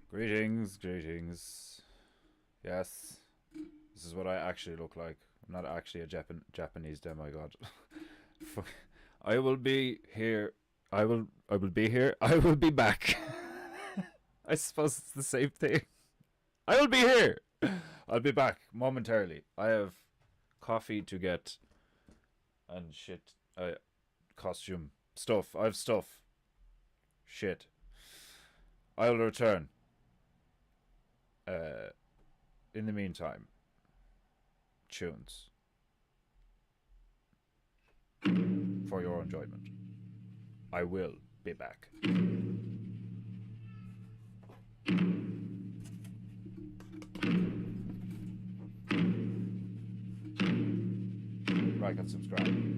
Greetings, greetings. Yes, this is what I actually look like. I'm not actually a Japanese demigod. I will be here. I will be here. I will be back. I suppose it's the same thing. I will be here. I'll be back momentarily. I have coffee to get and shit. Costume stuff. I have stuff. Shit. I'll return. Uh, in the meantime, tunes for your enjoyment. I will be back. Like and subscribe.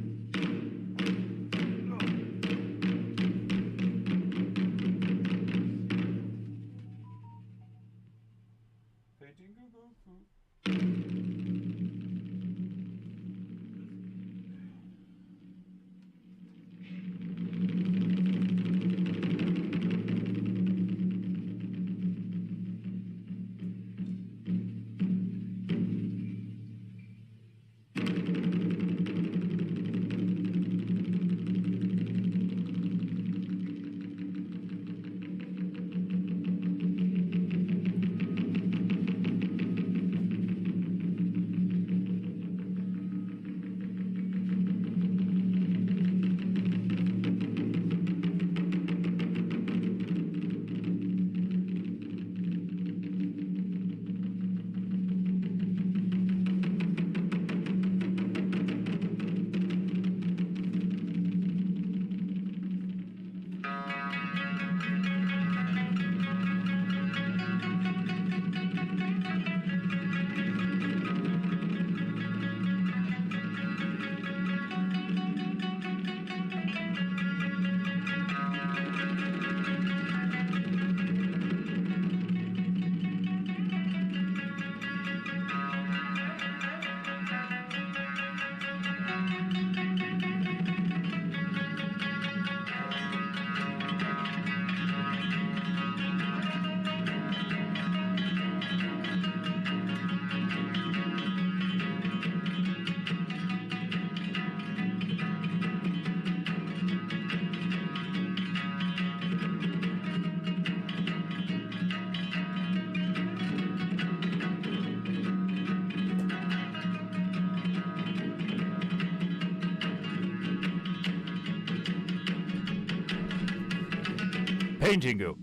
Paintingu.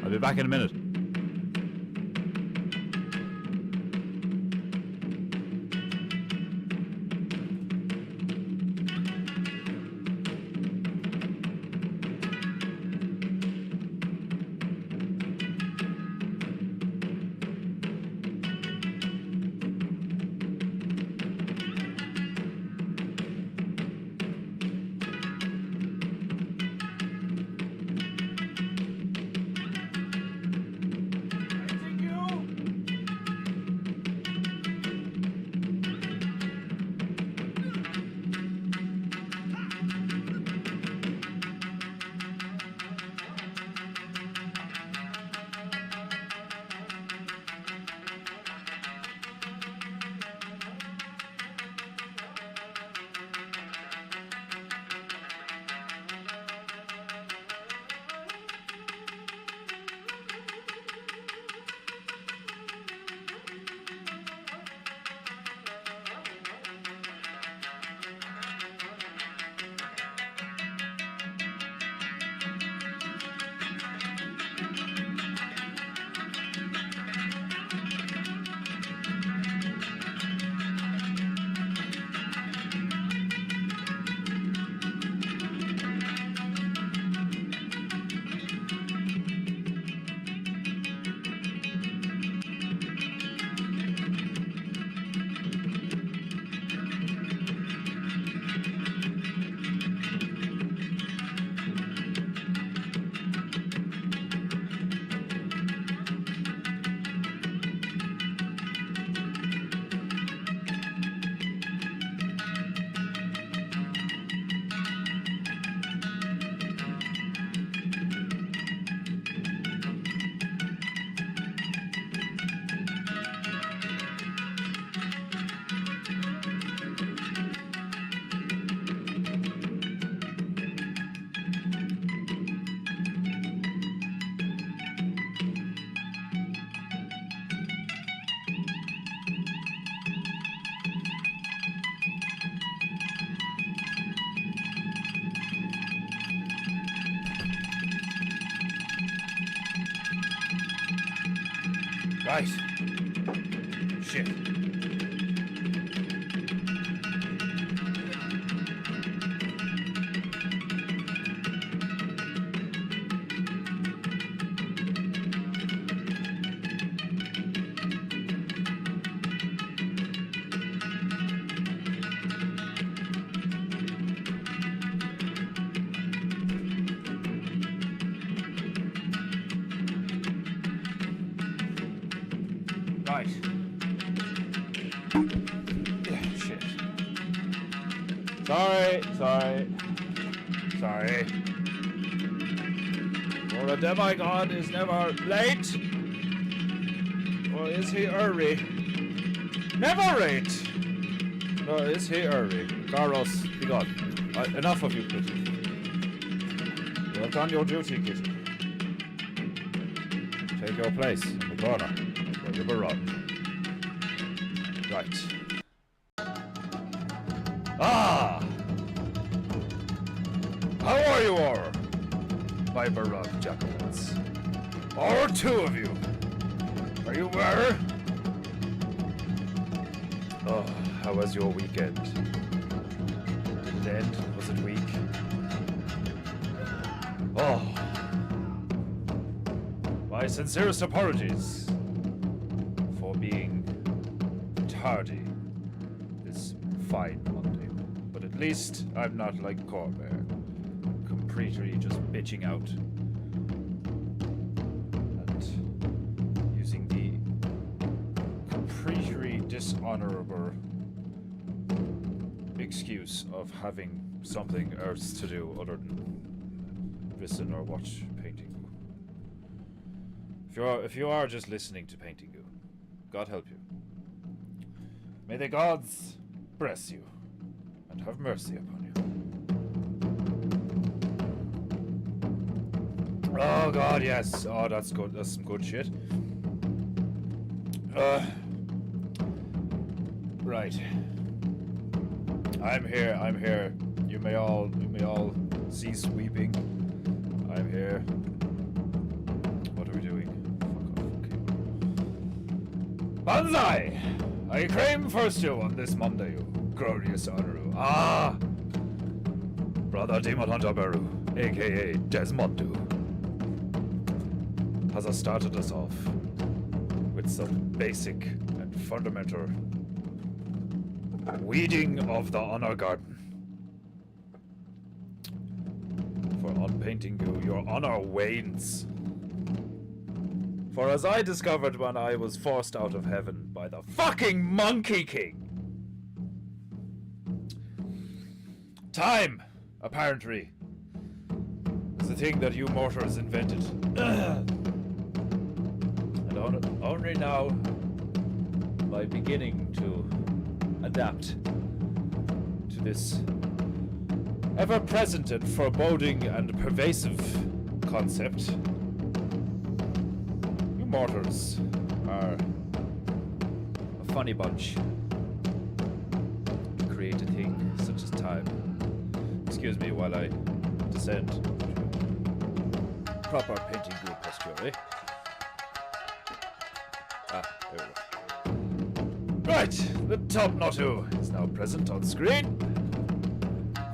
I'll be back in a minute. Right. Shit. Right. Yeah, shit. Sorry. For a demigod is never late. Or is he early? Never late! Nor is he early. Carlos, be gone. Enough of you, Kitty. You have done your duty, Kitty. Take your place in the corner where you were run. Right. Ah! How are you all, my beloved Jacobins? All two of you. Are you well? Oh, how was your weekend? Did it end? Was it weak? Oh. My sincerest apologies for being tardy this fine Monday. But at least I'm not like Corvair, completely just bitching out and using the completely dishonorable excuse of having something else to do other than listen or watch Paintingu. If you are just listening to Paintingu, God help you. May the gods bless you and have mercy upon you. Oh God, yes. Oh, that's good. That's some good shit. Right. I'm here. You may all cease weeping. I'm here. What are we doing? Fuck off. Okay. Banzai! I claim first you on this Monday, you glorious Anaru. Ah! Brother Demon Hunter Baru, aka Desmondu, has started us off with some basic and fundamental weeding of the honor garden. For on Paintingu, your honor wanes. For as I discovered when I was forced out of heaven by the fucking Monkey King, time, apparently, is the thing that you mortals invented. And only now, by beginning to adapt to this ever-present and foreboding and pervasive concept, you mortals are a funny bunch to create a thing such as time. Excuse me while I descend to proper Paintingu posture, eh? Ah, there we go. Right, the top Nottu is now present on screen.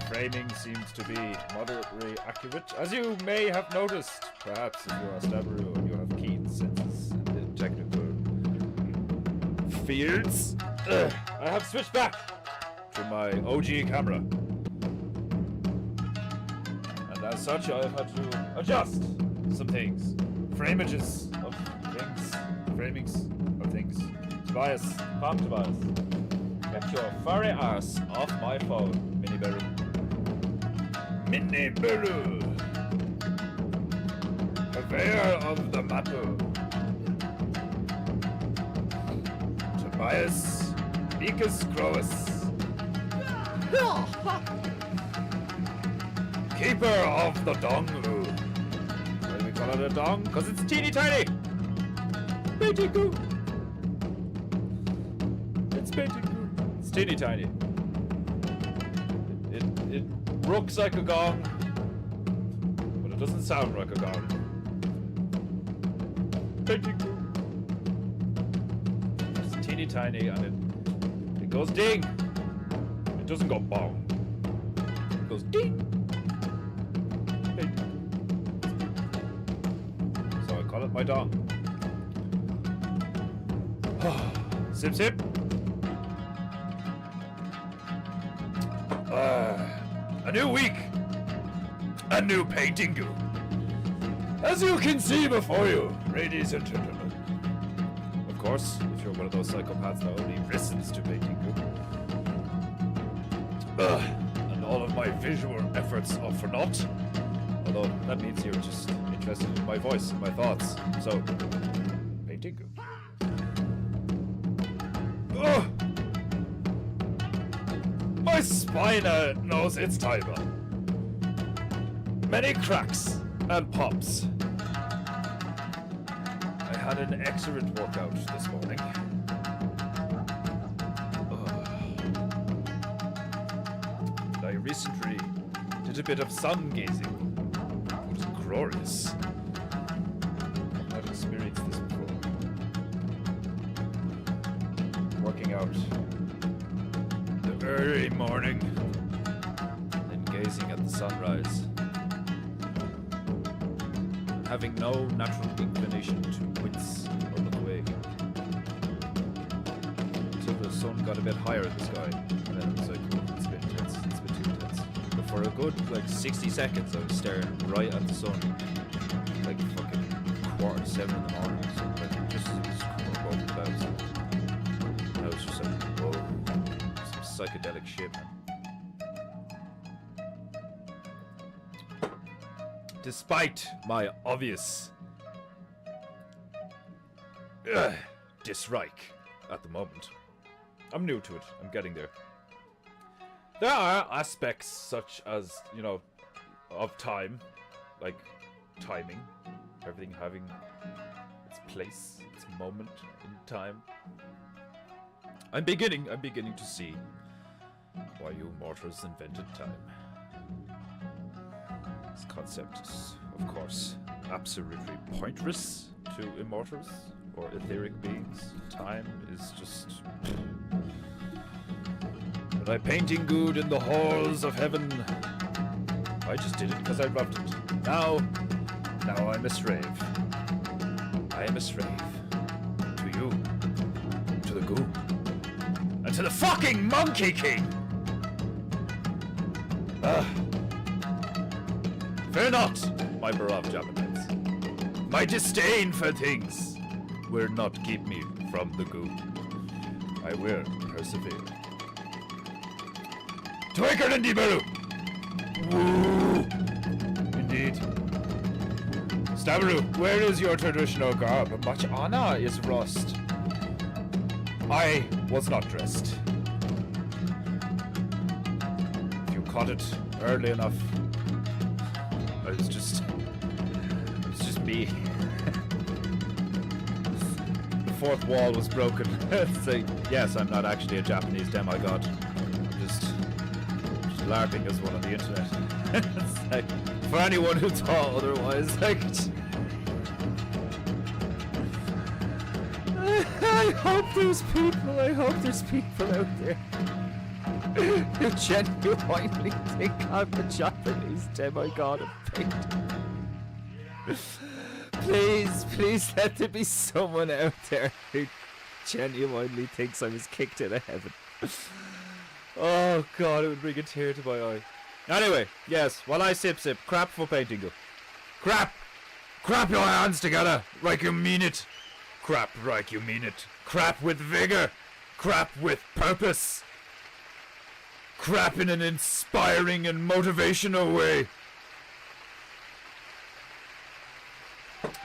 Framing seems to be moderately accurate, as you may have noticed, perhaps if you are Stabaru and you have keen senses and technical fields. I have switched back to my OG camera. And as such, I have had to adjust some things. Framings of things. Tobias, come Tobias. Get your furry ass off my phone, Mini Beru. Mini Beru! Purveyor of the Matu. Tobias, Vicus Croas. Keeper of the Dongu. Why do we call it a dong? Because it's teeny tiny! Paintingu! It's Paintingu. It's teeny tiny. It rooks like a gong, but it doesn't sound like a gong. Paintingu. tiny, and it goes ding. It doesn't go bong. It goes ding. So I call it my dong. Sip, sip. A new week. A new painting goo. As you can see before you, ladies and gentlemen. Of course, if you're one of those psychopaths that only listens to painting goo. And all of my visual efforts are for naught. Although that means you're just interested in my voice and my thoughts. So, painting goo. My spine knows its timer. Many cracks and pops. I had an excellent workout this morning. I recently did a bit of sun gazing. It was glorious. I've not experienced this before. Working out the early morning, then gazing at the sunrise. Having no natural inclination to wince or look away. Until the sun got a bit higher in the sky, and then it was like, oh, it's a bit intense, it's a bit too intense. But for a good, like, 60 seconds, I was staring right at the sun. Like, fucking 6:45 in the morning or something. Like, just above the clouds. And I was just like, whoa, some psychedelic shit, man. Despite my obvious dislike at the moment. I'm new to it. I'm getting there. There are aspects such as, you know, of time, like timing, everything having its place, its moment in time. I'm beginning to see why you mortals invented time. This concept is, of course, absolutely pointless to immortals or etheric beings. Time is just... But I painting good in the halls of heaven. I just did it because I loved it. Now I'm a slave. I am a slave. To you. To the goo. And to the fucking Monkey King! Fear not, my beloved Japanese. My disdain for things will not keep me from the goo. I will persevere. Twinkle and Dibaru! Woo! Indeed. Stabaru, where is your traditional garb? Much honor is lost. I was not dressed. If you caught it early enough, it was just me. The fourth wall was broken. So, yes, I'm not actually a Japanese demigod. I'm just LARPing as one on the internet. It's like, for anyone who thought otherwise, like... I hope there's people out there who genuinely think I'm a Japanese demigod of painting. Please let there be someone out there who genuinely thinks I was kicked out of heaven. Oh god, it would bring a tear to my eye. Anyway, yes, while I sip, crap for painting go. Crap your hands together, like you mean it. Crap like you mean it. Crap with vigor. Crap with purpose. Crap in an inspiring and motivational way.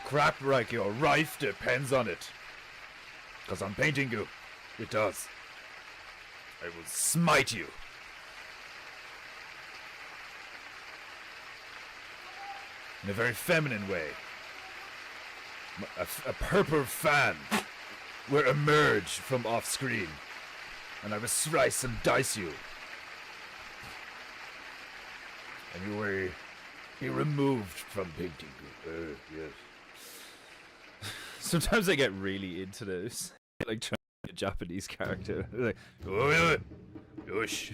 Crap like your life depends on it. 'Cause I'm painting you. It does. I will smite you. In a very feminine way. A purple fan will emerge from off screen, and I will slice and dice you, and you will be removed from painting. Yes. Sometimes I get really into this, like trying to Japanese character. Like, oh yeah, yosh.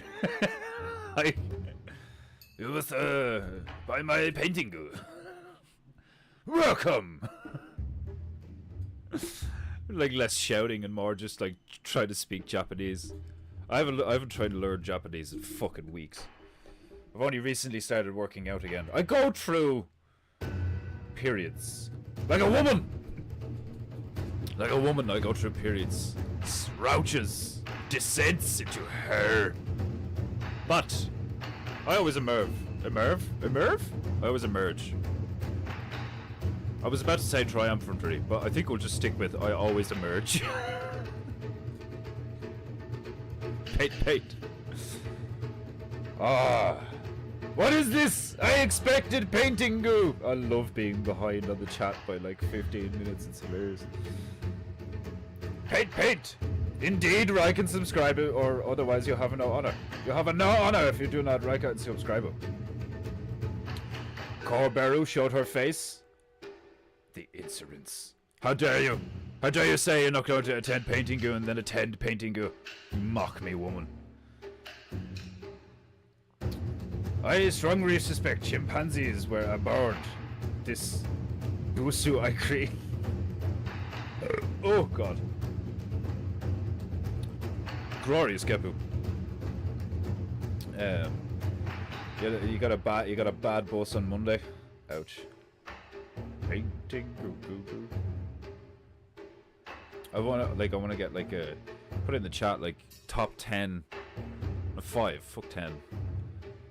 Like, you must buy my painting. Welcome. Like less shouting and more just like try to speak Japanese. I haven't tried to learn Japanese in fucking weeks. I've only recently started working out again. I go through periods like a woman. Like a woman, I go through periods, srouches, descents into her. But I always emerge. I always emerge. I was about to say triumphantly, but I think we'll just stick with I always emerge. Paint. Ah. What is this? I expected painting goo. I love being behind on the chat by like 15 minutes. It's hilarious. Paint. Indeed, like and subscribe, or otherwise you have no honor. You have no honor if you do not like and subscribe. Corberu showed her face. The insolence. How dare you? How dare you say you're not going to attend painting goo and then attend painting goo? You mock me, woman. I strongly suspect chimpanzees were aboard this busu I create. Oh god. Glorious Gepu. You got a bad boss on Monday. Ouch. Painting goo. I wanna get like a put it in the chat like top 10 5 fuck 10.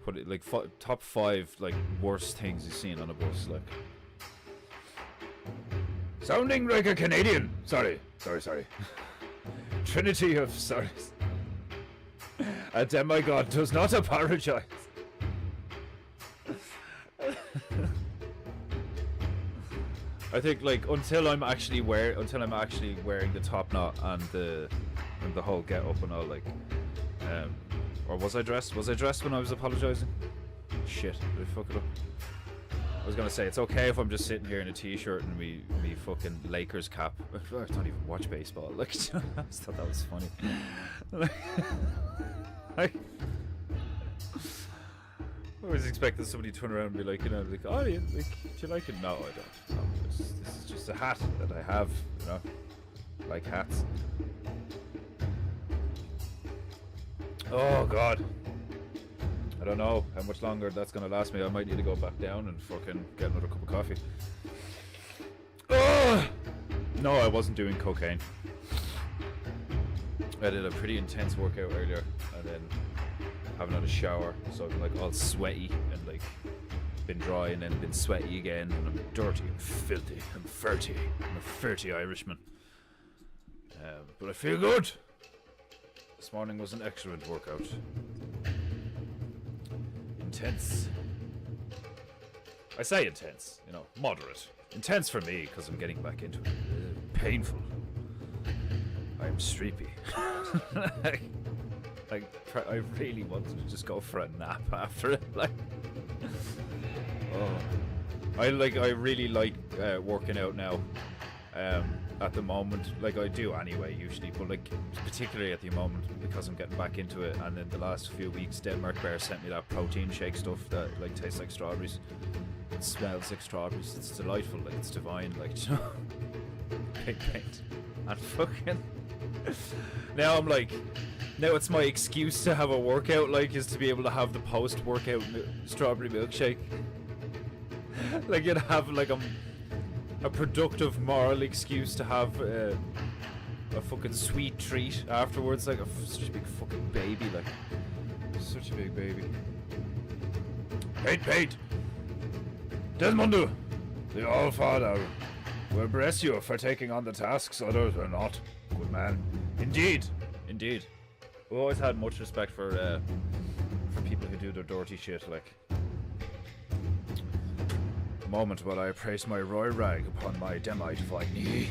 Put it like top 5 like worst things you've seen on a bus, like. Sounding like a Canadian. Sorry. Trinity of sorries. A demigod does not apologize. I think like until I'm actually wearing the top knot and the whole get up and all, like or was I dressed? Was I dressed when I was apologizing? Shit, did I fuck it up? I was gonna say it's okay if I'm just sitting here in a t-shirt and me fucking Lakers cap. I don't even watch baseball. Like, I just thought that was funny. I was expecting somebody to turn around and be like, you know, like, oh, yeah, like, do you like it? No, I don't. No, this is just a hat that I have, you know, like hats. Oh god. I don't know how much longer that's gonna last me. I might need to go back down and fucking get another cup of coffee. Oh! No, I wasn't doing cocaine. I did a pretty intense workout earlier and then haven't had a shower, so I'm like all sweaty and like been dry and then been sweaty again, and I'm dirty and filthy and dirty. I'm a 30 Irishman. But I feel good. This morning was an excellent workout. Intense. I say intense, you know, moderate. Intense for me because I'm getting back into it. Painful. I'm streepy. I really wanted to just go for a nap after it. Like, oh, I really like working out now. At the moment, like I do anyway usually, but like particularly at the moment because I'm getting back into it. And in the last few weeks, Denmark Bear sent me that protein shake stuff that like tastes like strawberries. It smells like strawberries. It's delightful. Like it's divine. Like, you know, big paint and fucking. Now I'm like, now it's my excuse to have a workout. Like, is to be able to have the post-workout strawberry milkshake. Like you'd have like a productive moral excuse to have a fucking sweet treat afterwards, like such a big fucking baby, like such a big baby. Paint. Desmondu, the All-Father will bless you for taking on the tasks others are not. Good man. Indeed. We've always had much respect for people who do their dirty shit, like. Moment while I place my roy rag upon my demite knee.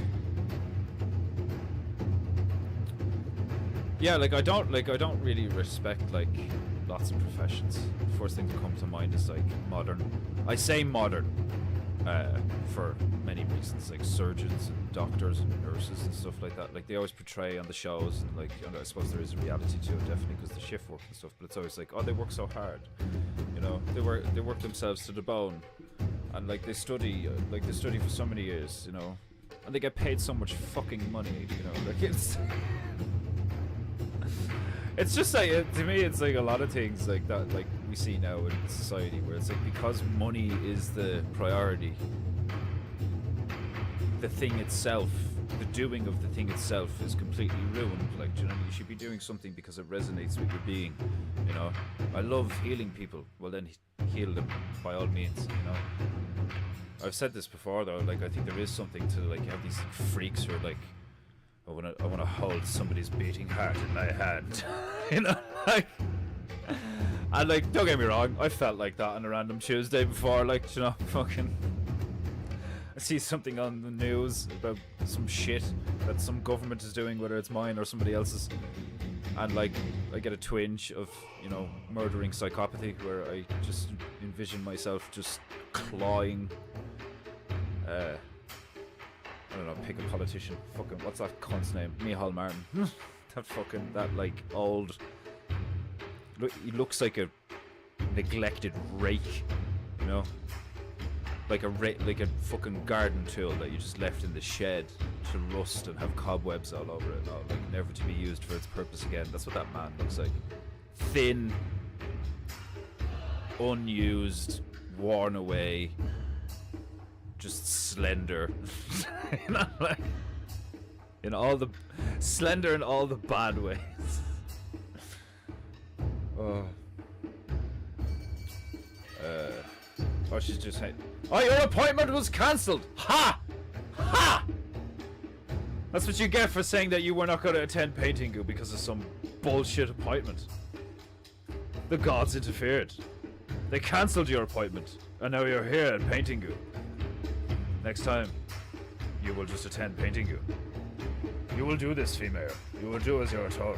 Yeah, like I don't really respect like lots of professions. First thing that comes to mind is like modern. I say modern for many reasons, like surgeons and doctors and nurses and stuff like that. Like they always portray on the shows, and like, you know, I suppose there is a reality to it, definitely, because the shift work and stuff. But it's always like, oh, they work so hard, you know, they work themselves to the bone, and like they study for so many years, you know, and they get paid so much fucking money, you know, like it's just like, to me, it's like a lot of things like that, like we see now in society, where it's like, because money is the priority, the thing itself, the doing of the thing itself is completely ruined. Like, you know, you should be doing something because it resonates with your being, you know. I love healing people. Well, then heal them by all means, you know. I've said this before though, like I think there is something to, like, you have these freaks who are like, I wanna hold somebody's beating heart in my hand. You know, like, and like, don't get me wrong, I felt like that on a random Tuesday before, like, you know, fucking, I see something on the news about some shit that some government is doing, whether it's mine or somebody else's, and like, I get a twinge of, you know, murdering psychopathy, where I just envision myself just clawing, I don't know, pick a politician. Fucking, what's that cunt's name? Micheál Martin. that like old. He looks like a neglected rake, you know, like a fucking garden tool that you just left in the shed to rust and have cobwebs all over it, like never to be used for its purpose again. That's what that man looks like. Thin, unused, worn away. Just slender, you know, like, in all the slender in all the bad ways. Oh, she's just saying, oh, your appointment was cancelled. Ha! Ha! That's what you get for saying that you were not going to attend Paintingu because of some bullshit appointment. The gods interfered. They cancelled your appointment, and now you're here at Paintingu. Next time, you will just attend Paintingu. You will do this, female. You will do as you are told.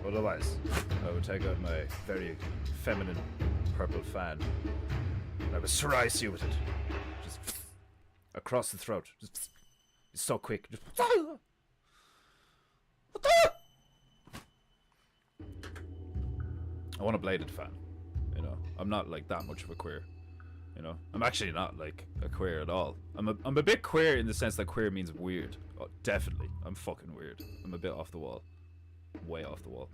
Otherwise, I will take out my very feminine purple fan, and I will slice you with it. Just across the throat. Just, it's so quick. Just, I want a bladed fan. You know, I'm not like that much of a queer. You know, I'm actually not like a queer at all. I'm a bit queer in the sense that queer means weird. Oh, definitely, I'm fucking weird. I'm a bit off the wall, way off the wall.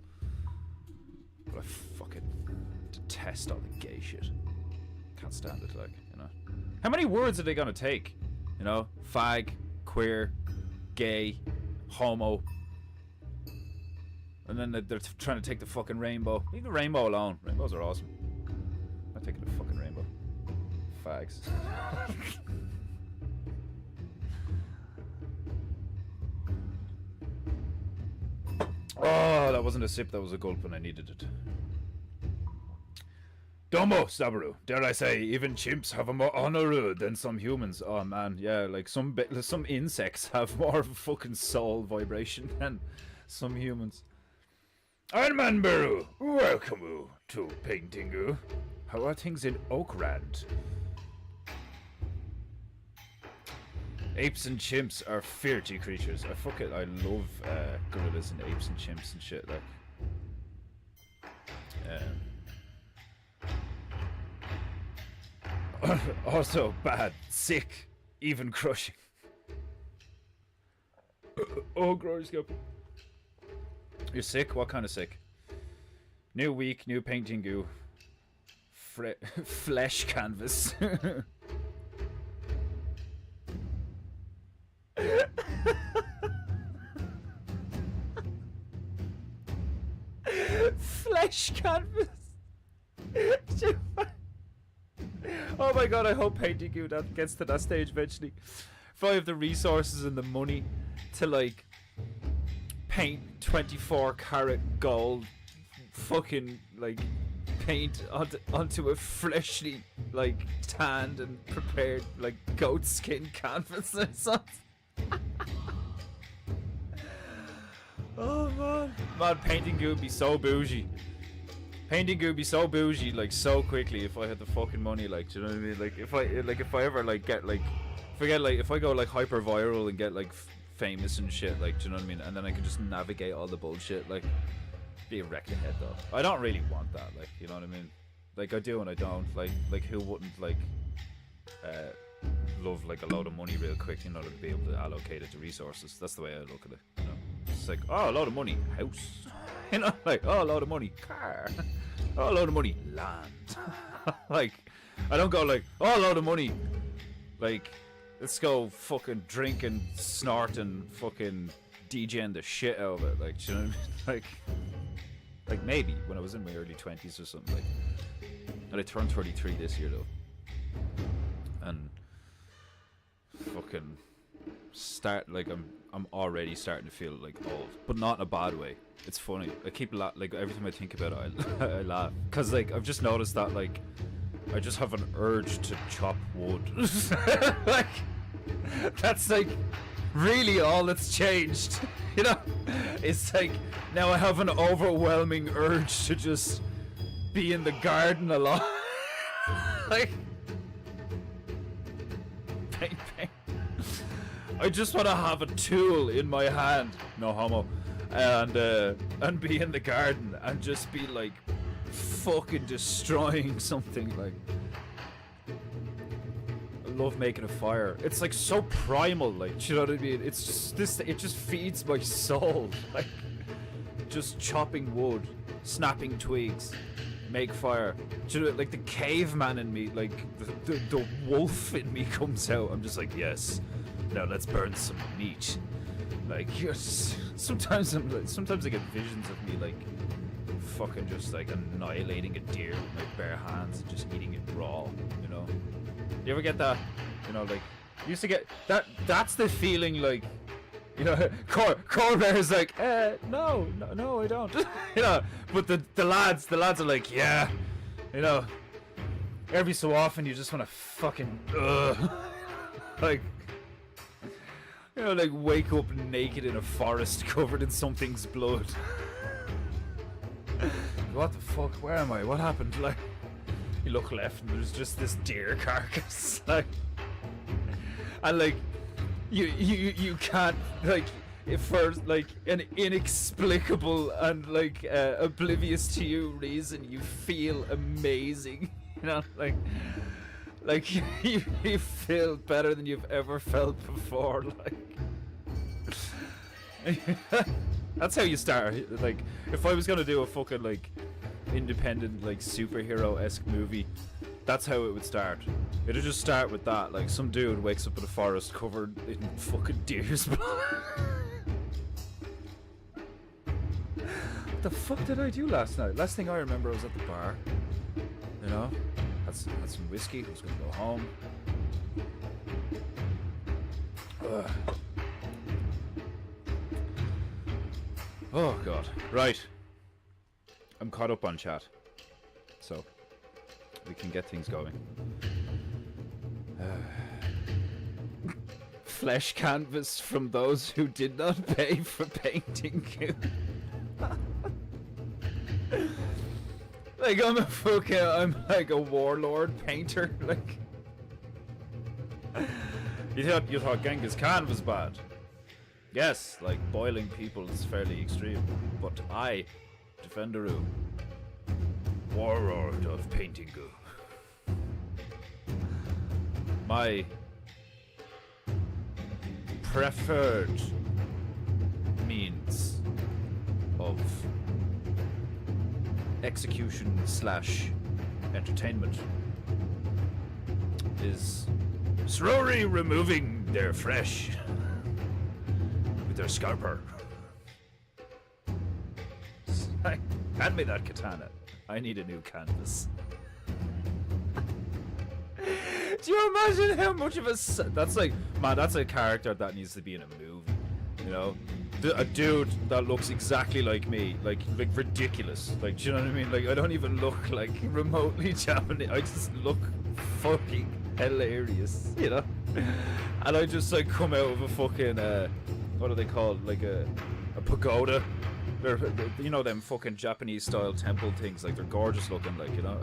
But I fucking detest all the gay shit. Can't stand it, like, you know. How many words are they gonna take? You know, fag, queer, gay, homo, and then they're trying to take the fucking rainbow. Leave the rainbow alone. Rainbows are awesome. I'm not taking the fucking rainbow. Fags. Oh, that wasn't a sip, that was a gulp, and I needed it. Domo, Sabaru. Dare I say, even chimps have a more honor than some humans. Oh man, yeah, like some insects have more of a fucking soul vibration than some humans. Ironman Baru, welcome to Paintingu. How are things in Oakrand? Apes and chimps are fierty creatures. I love gorillas and apes and chimps and shit, like. Also bad, sick, even crushing. Oh, gross, you're sick? What kind of sick? New week, new Paintingu. Flesh canvas. Flesh canvas. Oh my god, I hope Paintingu that gets to that stage eventually. If I have the resources and the money to like paint 24 karat gold fucking like paint onto a freshly like tanned and prepared like goat skin canvas or something. Oh man, Paintingu would be so bougie. Painting would be so bougie, like, so quickly if I had the fucking money, like, do you know what I mean? Like, if I ever, like, get, like, if I go, like, hyper viral and get, like, famous and shit, like, do you know what I mean? And then I could just navigate all the bullshit, like, be a wreck ahead, though. I don't really want that, like, you know what I mean? Like, I do and I don't. Like who wouldn't, like, love, like, a load of money real quick, you know, to be able to allocate it to resources. That's the way I look at it, you know? It's like, oh, a load of money, house. You know, like, oh, a load of money, car. Oh, a load of money, land. Like, I don't go like, oh, a load of money, like, let's go fucking drink and snort and fucking DJing the shit out of it. Like, do you know what I mean? Like maybe when I was in my early 20s or something, like, and I turned 33 this year though, and fucking I'm already starting to feel like old, but not in a bad way. It's funny. I keep like every time I think about it, I laugh, cause like I've just noticed that like I just have an urge to chop wood. Like that's like really all that's changed. You know, it's like now I have an overwhelming urge to just be in the garden a lot. Like bang, bang. I just want to have a tool in my hand, no homo, and be in the garden and just be like fucking destroying something. Like I love making a fire. It's like so primal, like, do you know what I mean? It's just this. It just feeds my soul. Like just chopping wood, snapping twigs, make fire. Do you know, like the caveman in me, like the wolf in me comes out. I'm just like, yes. Now let's burn some meat. Like sometimes I get visions of me like fucking just like annihilating a deer with my bare hands and just eating it raw. You know? You ever get that? You know, like you used to get that. That's the feeling, like, you know. Corvair's like, no, I don't. You know, but the lads are like, yeah, you know. Every so often you just want to fucking like. You know, like wake up naked in a forest covered in something's blood. What the fuck? Where am I? What happened? Like, you look left and there's just this deer carcass. Like, and like, you can't, like, if for like an inexplicable and like oblivious to you reason, you feel amazing. You know, like you feel better than you've ever felt before. Like that's how you start. Like if I was gonna do a fucking like independent like superhero-esque movie, that's how it would start. It'd just start with that, like some dude wakes up in a forest covered in fucking deer's blood. What the fuck did I do last night? Last thing I remember, I was at the bar, you know, had some whiskey, I was gonna go home. Oh god. Right, I'm caught up on chat, so we can get things going. Flesh canvas from those who did not pay for painting you. Like I'm like a warlord painter. Like you thought Genghis Khan was bad. Yes, like boiling people is fairly extreme, but I, Defenderu, warlord of Paintingu, my preferred means of execution / entertainment is slowly removing their flesh with their scalper. Hand me that katana. I need a new canvas. Do you imagine how much of a... That's like... Man, that's a character that needs to be in a movie. You know? A dude that looks exactly like me. Like ridiculous. Like, do you know what I mean? Like, I don't even look like remotely Japanese. I just look fucking hilarious. You know? And I just like come out of a fucking... what are they called? Like a pagoda. You know them fucking Japanese style temple things, like they're gorgeous looking, like, you know.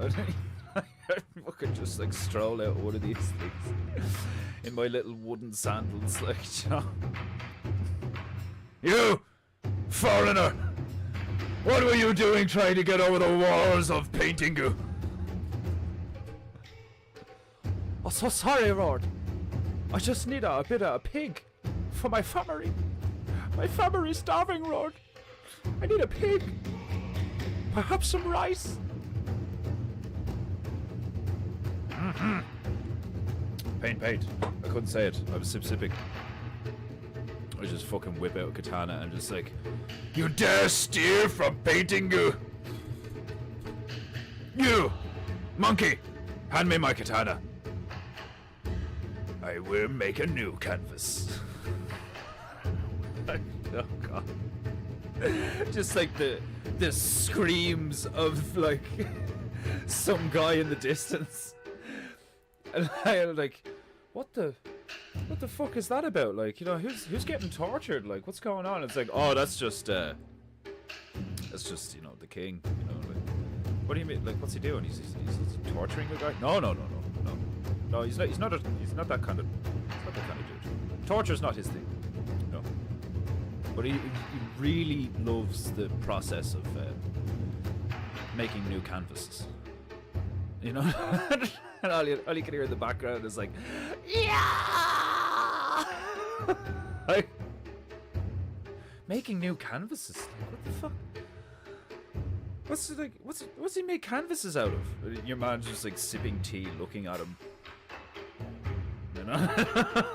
I fucking just like stroll out one of these things in my little wooden sandals, like, you know. You foreigner, what were you doing trying to get over the walls of Paintingu? Oh, so sorry, Lord. I just need a bit of a pig for my family. My family's starving, Lord. I need a pig. Perhaps some rice. Paint. I couldn't say it. I was sipping. I just fucking whip out a katana and just like, you dare steal from Paintingu? You, monkey, hand me my katana. I will make a new canvas. Oh god. Just like the screams of like some guy in the distance. And I'm like, what the fuck is that about? Like, you know, who's getting tortured? Like, what's going on? It's like, oh, that's just, you know, the king. You know, like, what do you mean? Like, what's he doing? He's torturing a guy? No, he's not that kind of dude. Torture's not his thing. No. But he really loves the process of making new canvases. You know? And all you can hear in the background is like, yeah! Like, making new canvases. Like, what the fuck? What's he make canvases out of? Your man's just like sipping tea, looking at him. You know?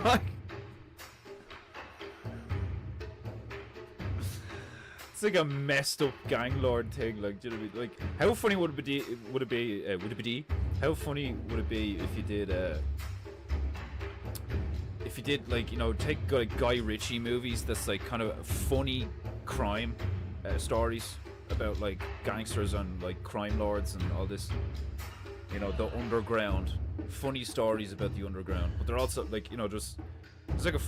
Like, it's like a messed up gang lord thing. Like, do you know what I mean? Like, how funny would it be? How funny would it be if you did like, you know, take like Guy Ritchie movies that's like kind of funny crime stories about like gangsters and like crime lords and all this, you know, the underground, funny stories about the underground, but they're also like, you know, just there's like a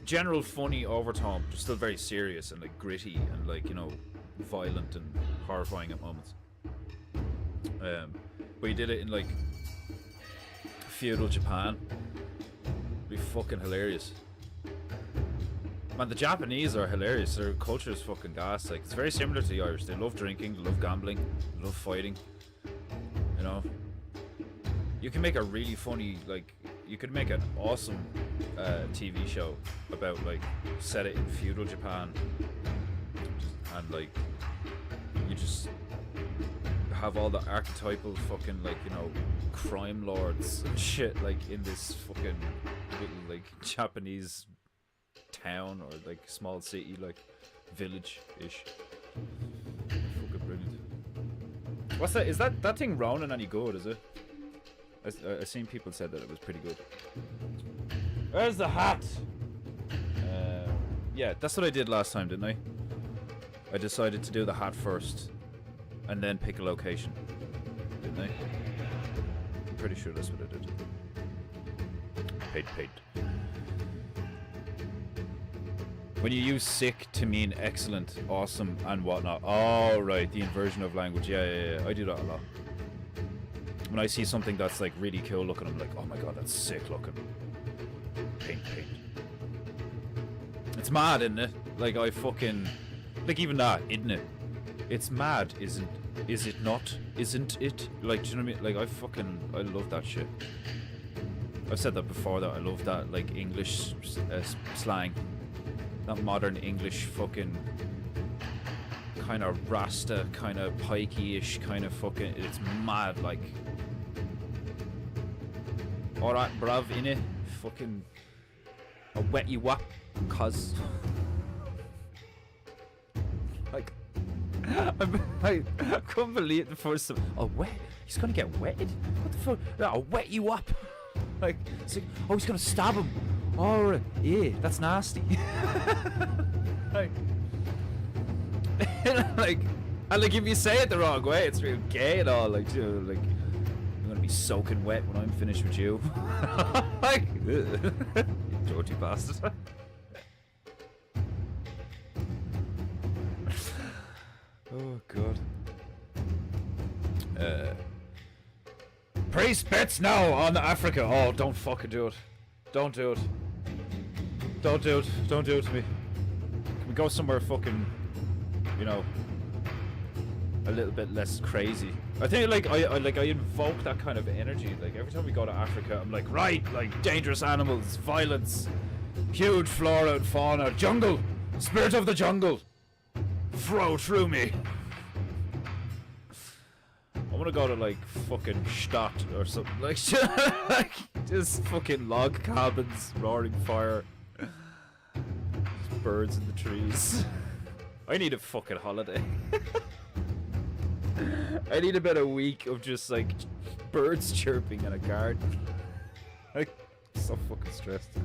general funny overtone, but still very serious and like gritty and like, you know, violent and horrifying at moments. But he did it in like feudal Japan. It'd be fucking hilarious. Man, the Japanese are hilarious. Their culture is fucking gas. Like, it's very similar to the Irish. They love drinking, they love gambling, they love fighting. You know, you can make a really funny, like, you could make an awesome TV show about like set it in feudal Japan, and like you just have all the archetypal fucking, like, you know, crime lords and shit like in this fucking little like Japanese town or like small city, like village-ish. Fucking brilliant. What's that? Is that thing Ronin any good, is it? I seen people said that it was pretty good. Where's the hat? Yeah, that's what I did last time, didn't I? I decided to do the hat first and then pick a location, didn't I? I'm pretty sure that's what I did. Paint. When you use sick to mean excellent, awesome, and whatnot. Oh, right, the inversion of language. Yeah. I do that a lot. When I see something that's like really cool looking, I'm like, oh my god, that's sick looking. Paint. It's mad, isn't it? Like, I fucking... Like, even that, isn't it? It's mad, is it not? Isn't it? Like, do you know what I mean? Like, I love that shit. I've said that before, that I love that, like, English slang. That modern English fucking... kind of rasta, kind of pikey-ish, kind of fucking... It's mad, like... Alright, bruv, innit? Fucking... I'll wet you up, cuz... Like... I couldn't believe the first time. Oh, wet? He's gonna get wetted? What the fuck? I'll wet you up! Like, it's like, oh, he's gonna stab him! Oh, yeah, that's nasty. Like... and like if you say it the wrong way, it's real gay and all. Like, you know, like, I'm gonna be soaking wet when I'm finished with you. Like, you dirty bastard. Oh god. Priest bets now on Africa. Oh, don't fucking do it. Don't do it. Don't do it. Don't do it to me. Can we go somewhere fucking, you know, a little bit less crazy? I think like I invoke that kind of energy. Like every time we go to Africa, I'm like, right, like dangerous animals, violence, huge flora and fauna, jungle, spirit of the jungle, throw through me. I want to go to like fucking Stadt or something, like, like just fucking log cabins, roaring fire, just birds in the trees. I need a fucking holiday. I need about a week of just like birds chirping in a garden. Like, so fucking stressed. Do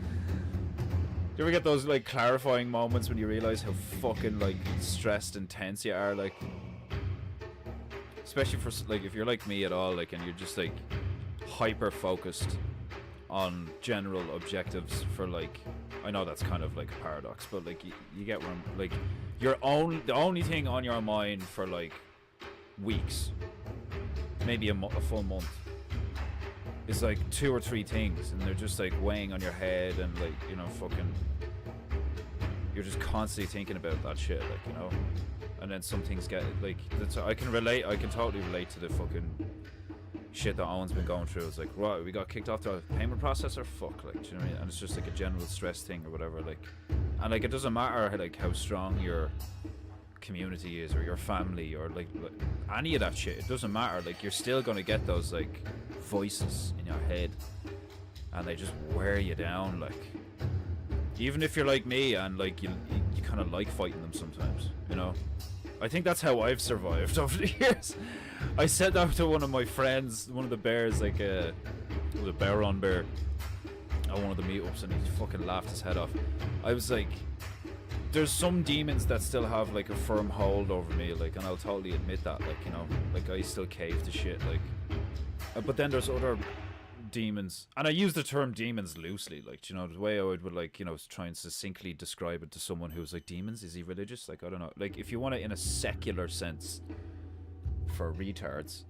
you ever get those like clarifying moments when you realize how fucking like stressed and tense you are, like? Especially for like if you're like me at all, like, and you're just like hyper focused on general objectives for like, I know that's kind of like a paradox, but like you get where I'm like, the only thing on your mind for like weeks, maybe a full month, is like 2 or 3 things, and they're just like weighing on your head, and like, you know, fucking, you're just constantly thinking about that shit, like, you know. And then some things get like, I can totally relate to the fucking shit that Owen's been going through. It's like, right, we got kicked off the payment processor, fuck, like, do you know what I mean? And it's just like a general stress thing or whatever, like, and like it doesn't matter like how strong your community is or your family or like any of that shit, it doesn't matter, like you're still gonna get those like voices in your head, and they just wear you down, like, even if you're like me and like you kind of like fighting them sometimes, you know. I think that's how I've survived over the years. I said that to one of my friends, one of the bears, like it was a bear on bear at one of the meetups, and he fucking laughed his head off. I was like, there's some demons that still have like a firm hold over me, like, and I'll totally admit that, like, you know, like I still cave to shit, like, but then there's other demons, and I use the term demons loosely, like, you know, the way I would like, you know, try and succinctly describe it to someone who's like, demons, is he religious? Like, I don't know, like, if you want it in a secular sense for retards,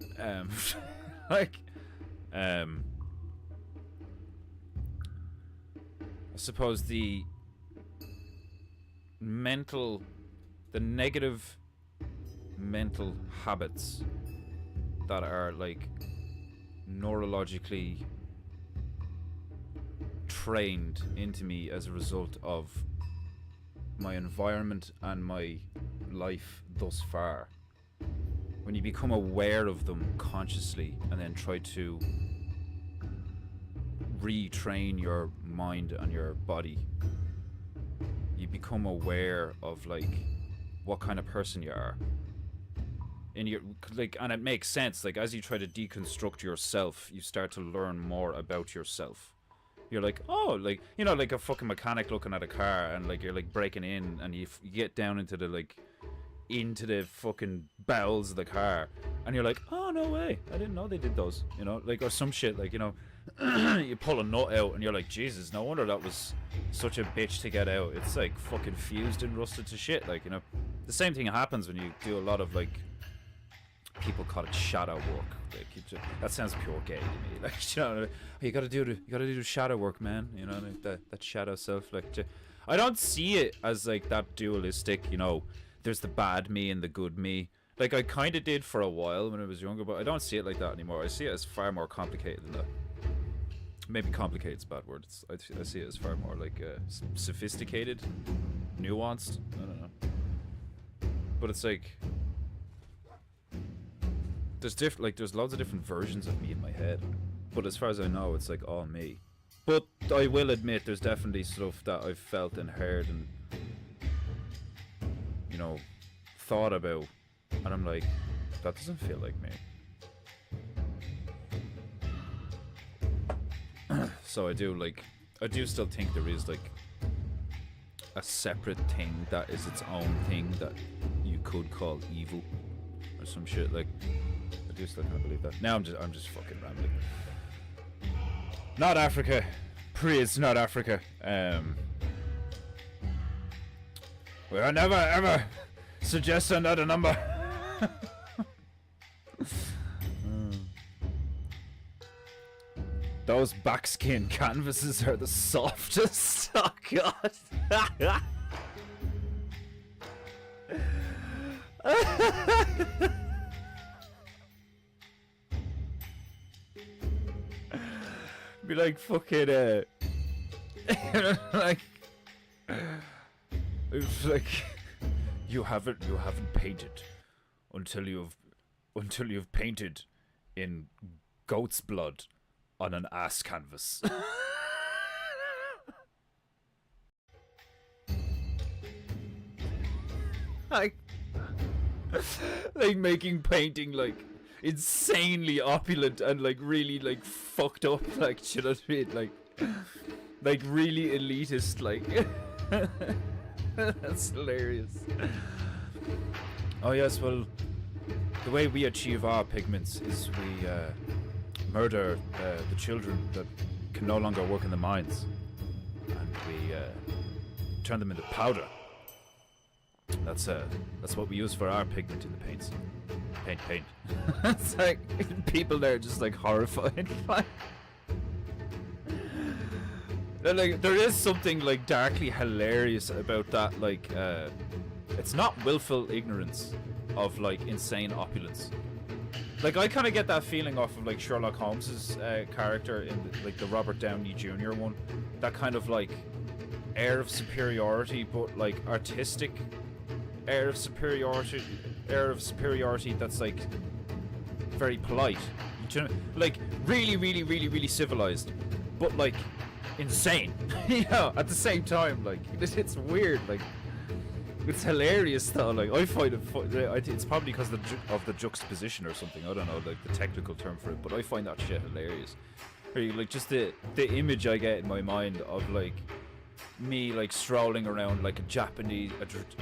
like, I suppose the negative mental habits that are like neurologically trained into me as a result of my environment and my life thus far, when you become aware of them consciously and then try to retrain your mind and your body, you become aware of like what kind of person you are in your, like, and it makes sense, like, as you try to deconstruct yourself, you start to learn more about yourself. You're like, oh, like, you know, like a fucking mechanic looking at a car, and like you're like breaking in, and you get down into the like, into the fucking bowels of the car, and you're like, oh, no way, I didn't know they did those, you know, like, or some shit, like, you know, you pull a nut out and you're like, Jesus, no wonder that was such a bitch to get out. It's like fucking fused and rusted to shit, like, you know. The same thing happens when you do a lot of like, people call it shadow work, like, that sounds pure gay to me, like, you know, you gotta do the shadow work, man, you know, like that shadow self, like, I don't see it as like that dualistic, you know, there's the bad me and the good me. Like, I kind of did for a while when I was younger, but I don't see it like that anymore. I see it as far more complicated than that. Maybe complicated is a bad word. I see it as far more like sophisticated, nuanced. I don't know. But it's like, there's loads of different versions of me in my head. But as far as I know, it's like all me. But I will admit, there's definitely stuff that I've felt and heard and, you know, thought about, and I'm like, that doesn't feel like me. So I do still think there is like a separate thing that is its own thing that you could call evil or some shit. Like, I do still kind of believe that. Now I'm just fucking rambling. Not Africa, please, not Africa. Well, I never ever suggest another number. Those backskin canvases are the softest. Oh god. Be like fucking like it's like you haven't painted until you've painted in goat's blood on an ass canvas. like making painting like insanely opulent and like really like fucked up, like, do you know what I mean? Like really elitist, like. That's hilarious. Oh yes, well, the way we achieve our pigments is we murder the children that can no longer work in the mines, and we turn them into powder. That's what we use for our pigment in the paints. Paint. It's like people there are just like horrified. Like, there is something like darkly hilarious about that. Like, it's not willful ignorance of like insane opulence. Like, I kind of get that feeling off of like Sherlock Holmes's character in like the Robert Downey Jr. one. That kind of like air of superiority, but like artistic air of superiority that's like very polite. Do you know? Like really civilized, but like insane. You know, at the same time, like it's weird. Like, it's hilarious though. Like, I find it it's probably because of the juxtaposition or something. I don't know, like the technical term for it, but I find that shit hilarious. Like, just the image I get in my mind of like me like strolling around like a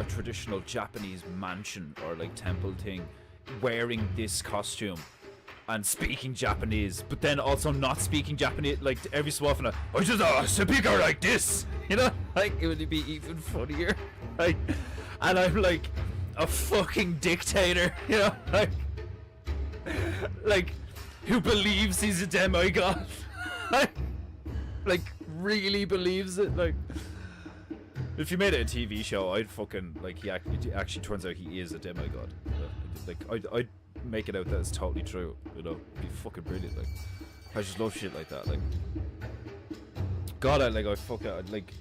traditional Japanese mansion or like temple thing, wearing this costume and speaking Japanese, but then also not speaking Japanese. Like, every so often I just speak like this, you know, like it would be even funnier. Like, and I'm like a fucking dictator, you know, like who believes he's a demigod. like really believes it. Like, if you made it a TV show, I'd fucking like, it actually turns out he is a demigod. Like, I'd make it out that it's totally true, you know. It'd be fucking brilliant. Like, I just love shit like that. Like, God, like,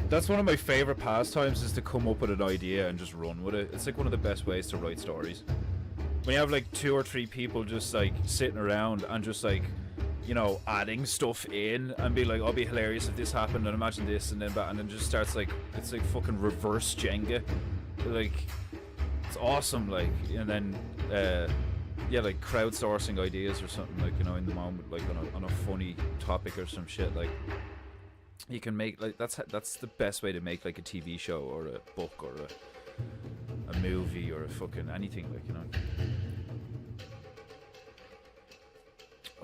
that's one of my favorite pastimes, is to come up with an idea and just run with it. It's like one of the best ways to write stories. When you have like 2 or 3 people just like sitting around and just like, you know, adding stuff in and be like, "I'll be hilarious if this happened, and imagine this," and then just starts like, it's like fucking reverse Jenga. Like, it's awesome. Like, and then yeah, like crowdsourcing ideas or something, like, you know, in the moment, like on a funny topic or some shit. Like, you can make like, that's the best way to make like a TV show or a book or a movie or a fucking anything, like, you know.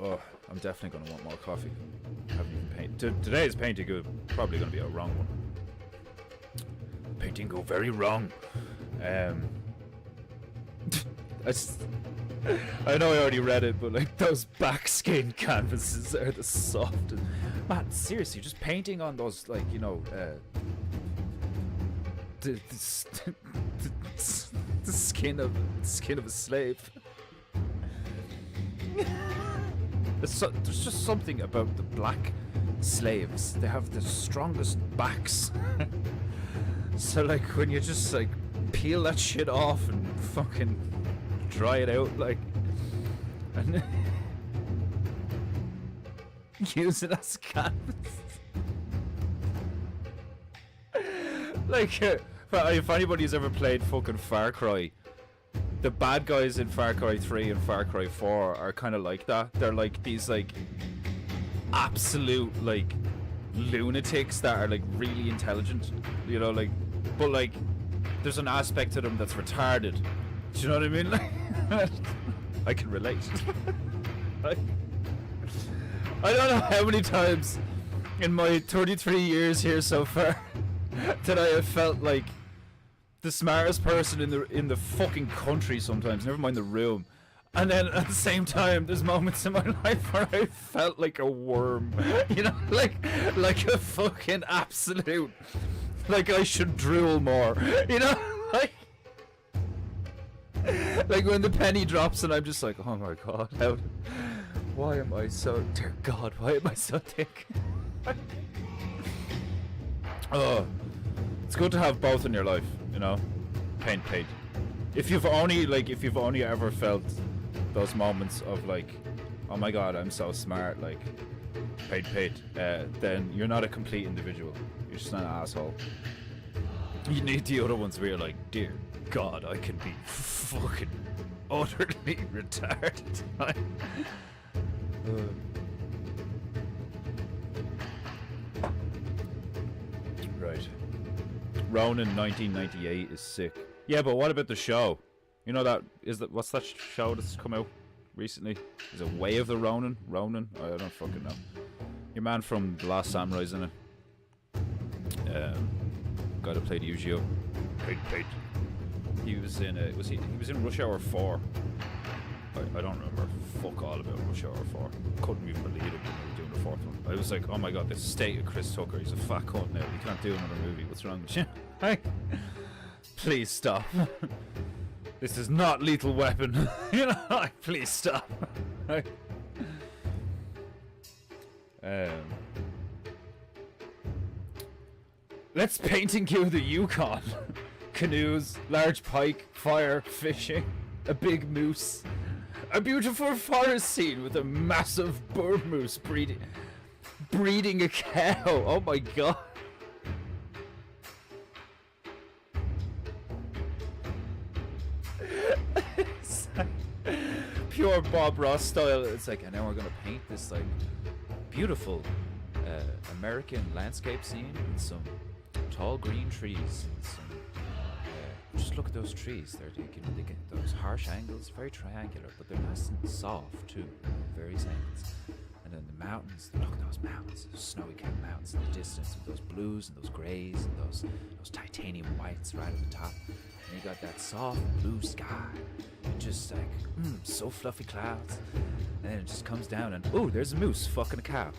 Oh, I'm definitely gonna want more coffee. Haven't even painted. Today's painting go probably gonna be a wrong one. Painting go very wrong. I know I already read it, but like, those backskin canvases are the softest. Man, seriously, just painting on those, like, you know, the skin of a slave. There's just something about the black slaves. They have the strongest backs. So like, when you just like peel that shit off and fucking dry it out, like, and use it as canvas. Like, if anybody's ever played fucking Far Cry, the bad guys in Far Cry 3 and Far Cry 4 are kind of like that. They're like these like absolute like lunatics that are like really intelligent, you know, like, but like there's an aspect to them that's retarded. Do you know what I mean? Like, I can relate. Like, I don't know how many times in my 33 years here so far that I have felt like the smartest person in the fucking country sometimes, never mind the room. And then at the same time, there's moments in my life where I felt like a worm, you know, like a fucking absolute, like I should drool more, you know, like when the penny drops and I'm just like, oh my god, why am I so, dear god, why am I so thick? Oh, it's good to have both in your life, you know, paint. If you've only ever felt those moments of like, oh my god, I'm so smart, like, paint, then you're not a complete individual. You're just an asshole. You need the other ones where you're like, dear god, I can be fucking utterly retarded. Right. Ronin 1998 is sick. Yeah, but what about the show? You know what's that show that's come out recently? Is it Way of the Ronin? I don't fucking know. Your man from The Last Samurai's in it. Guy that played Yu-Gi-Oh! Paint. He was in he was in Rush Hour 4. I don't remember fuck all about Rush Hour 4. Couldn't even believe it when they were doing the fourth one. I was like, oh my god, the state of Chris Tucker. He's a fat cunt now. He can't do another movie. What's wrong with you? Please stop. This is not Lethal Weapon. You know, please stop. Let's painting the Yukon. Canoes, large pike, fire, fishing, a big moose, a beautiful forest scene with a massive bird moose breeding a cow. Oh my god. Pure Bob Ross style. It's like, and now we're gonna paint this like beautiful American landscape scene with some tall green trees and some just look at those trees. They get those harsh angles, very triangular, but they're nice and soft too, various angles. And then the mountains, look at those mountains, those snowy capped mountains in the distance, with those blues and those grays and those titanium whites right at the top. And you got that soft blue sky, and just like so fluffy clouds. And then it just comes down and ooh, there's a moose fucking a cow.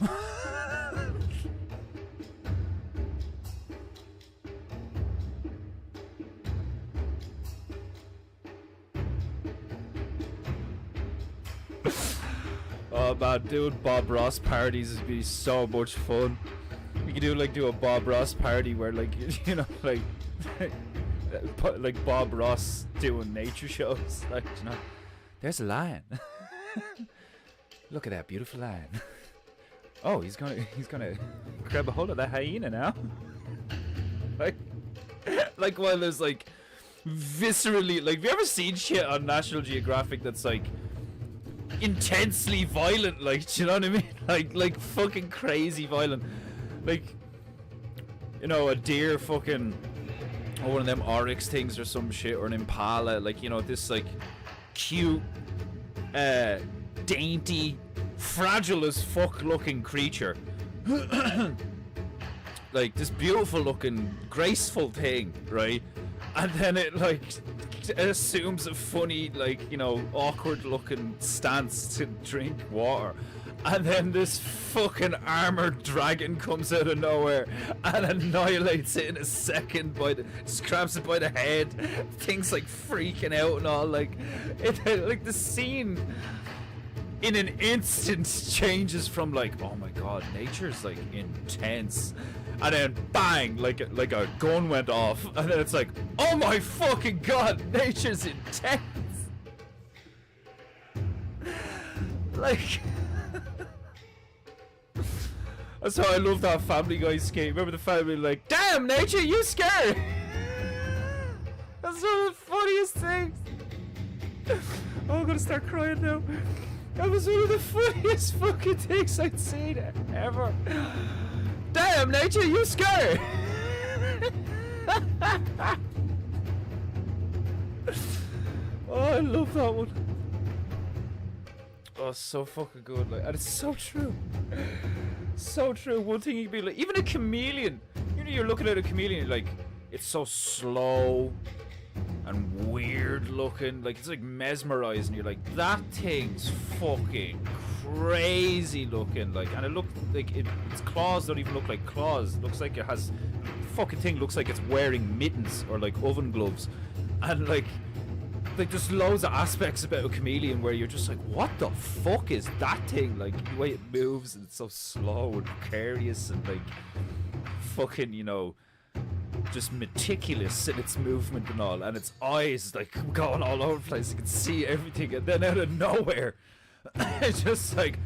Oh man, doing Bob Ross parodies would be so much fun. You could do a Bob Ross parody where like, you know, like like Bob Ross doing nature shows. Like, you know, there's a lion. Look at that beautiful lion. Oh, he's gonna grab a hold of that hyena now. like while there's like viscerally, like, have you ever seen shit on National Geographic that's like intensely violent, like, do you know what I mean? Like fucking crazy violent. Like, you know, a deer fucking, or one of them oryx things or some shit, or an impala, like, you know, this like cute, dainty, fragile as fuck looking creature. Like this beautiful looking, graceful thing, right? And then it like assumes a funny, like, you know, awkward looking stance to drink water, and then this fucking armored dragon comes out of nowhere and annihilates it in a second just grabs it by the head. Things like freaking out and all, like like the scene in an instant changes from like, oh my god, nature's like intense, and then bang, like a gun went off, and then it's like, oh my fucking god, nature's intense. Like, that's how I love that Family Guy skit. Remember the family like, damn nature, you scared. That's one of the funniest things. Oh, I'm gonna start crying now. That was one of the funniest fucking things I'd seen ever. Damn nature, you scared. Oh, I love that one. Oh, so fucking good, like, and it's so true. So true. One thing you could be like, even a chameleon. You know, you're looking at a chameleon, like, it's so slow and weird looking. Like, it's like mesmerizing. You're like, that thing's fucking crazy looking. Like, and it looked like its claws don't even look like claws. It looks like it has, fucking thing looks like it's wearing mittens or like oven gloves. And like there's loads of aspects about a chameleon where you're just like, what the fuck is that thing? Like, the way it moves, and it's so slow and precarious and like fucking, you know, just meticulous in its movement and all, and its eyes like going all over the place. You can see everything, and then out of nowhere it's just like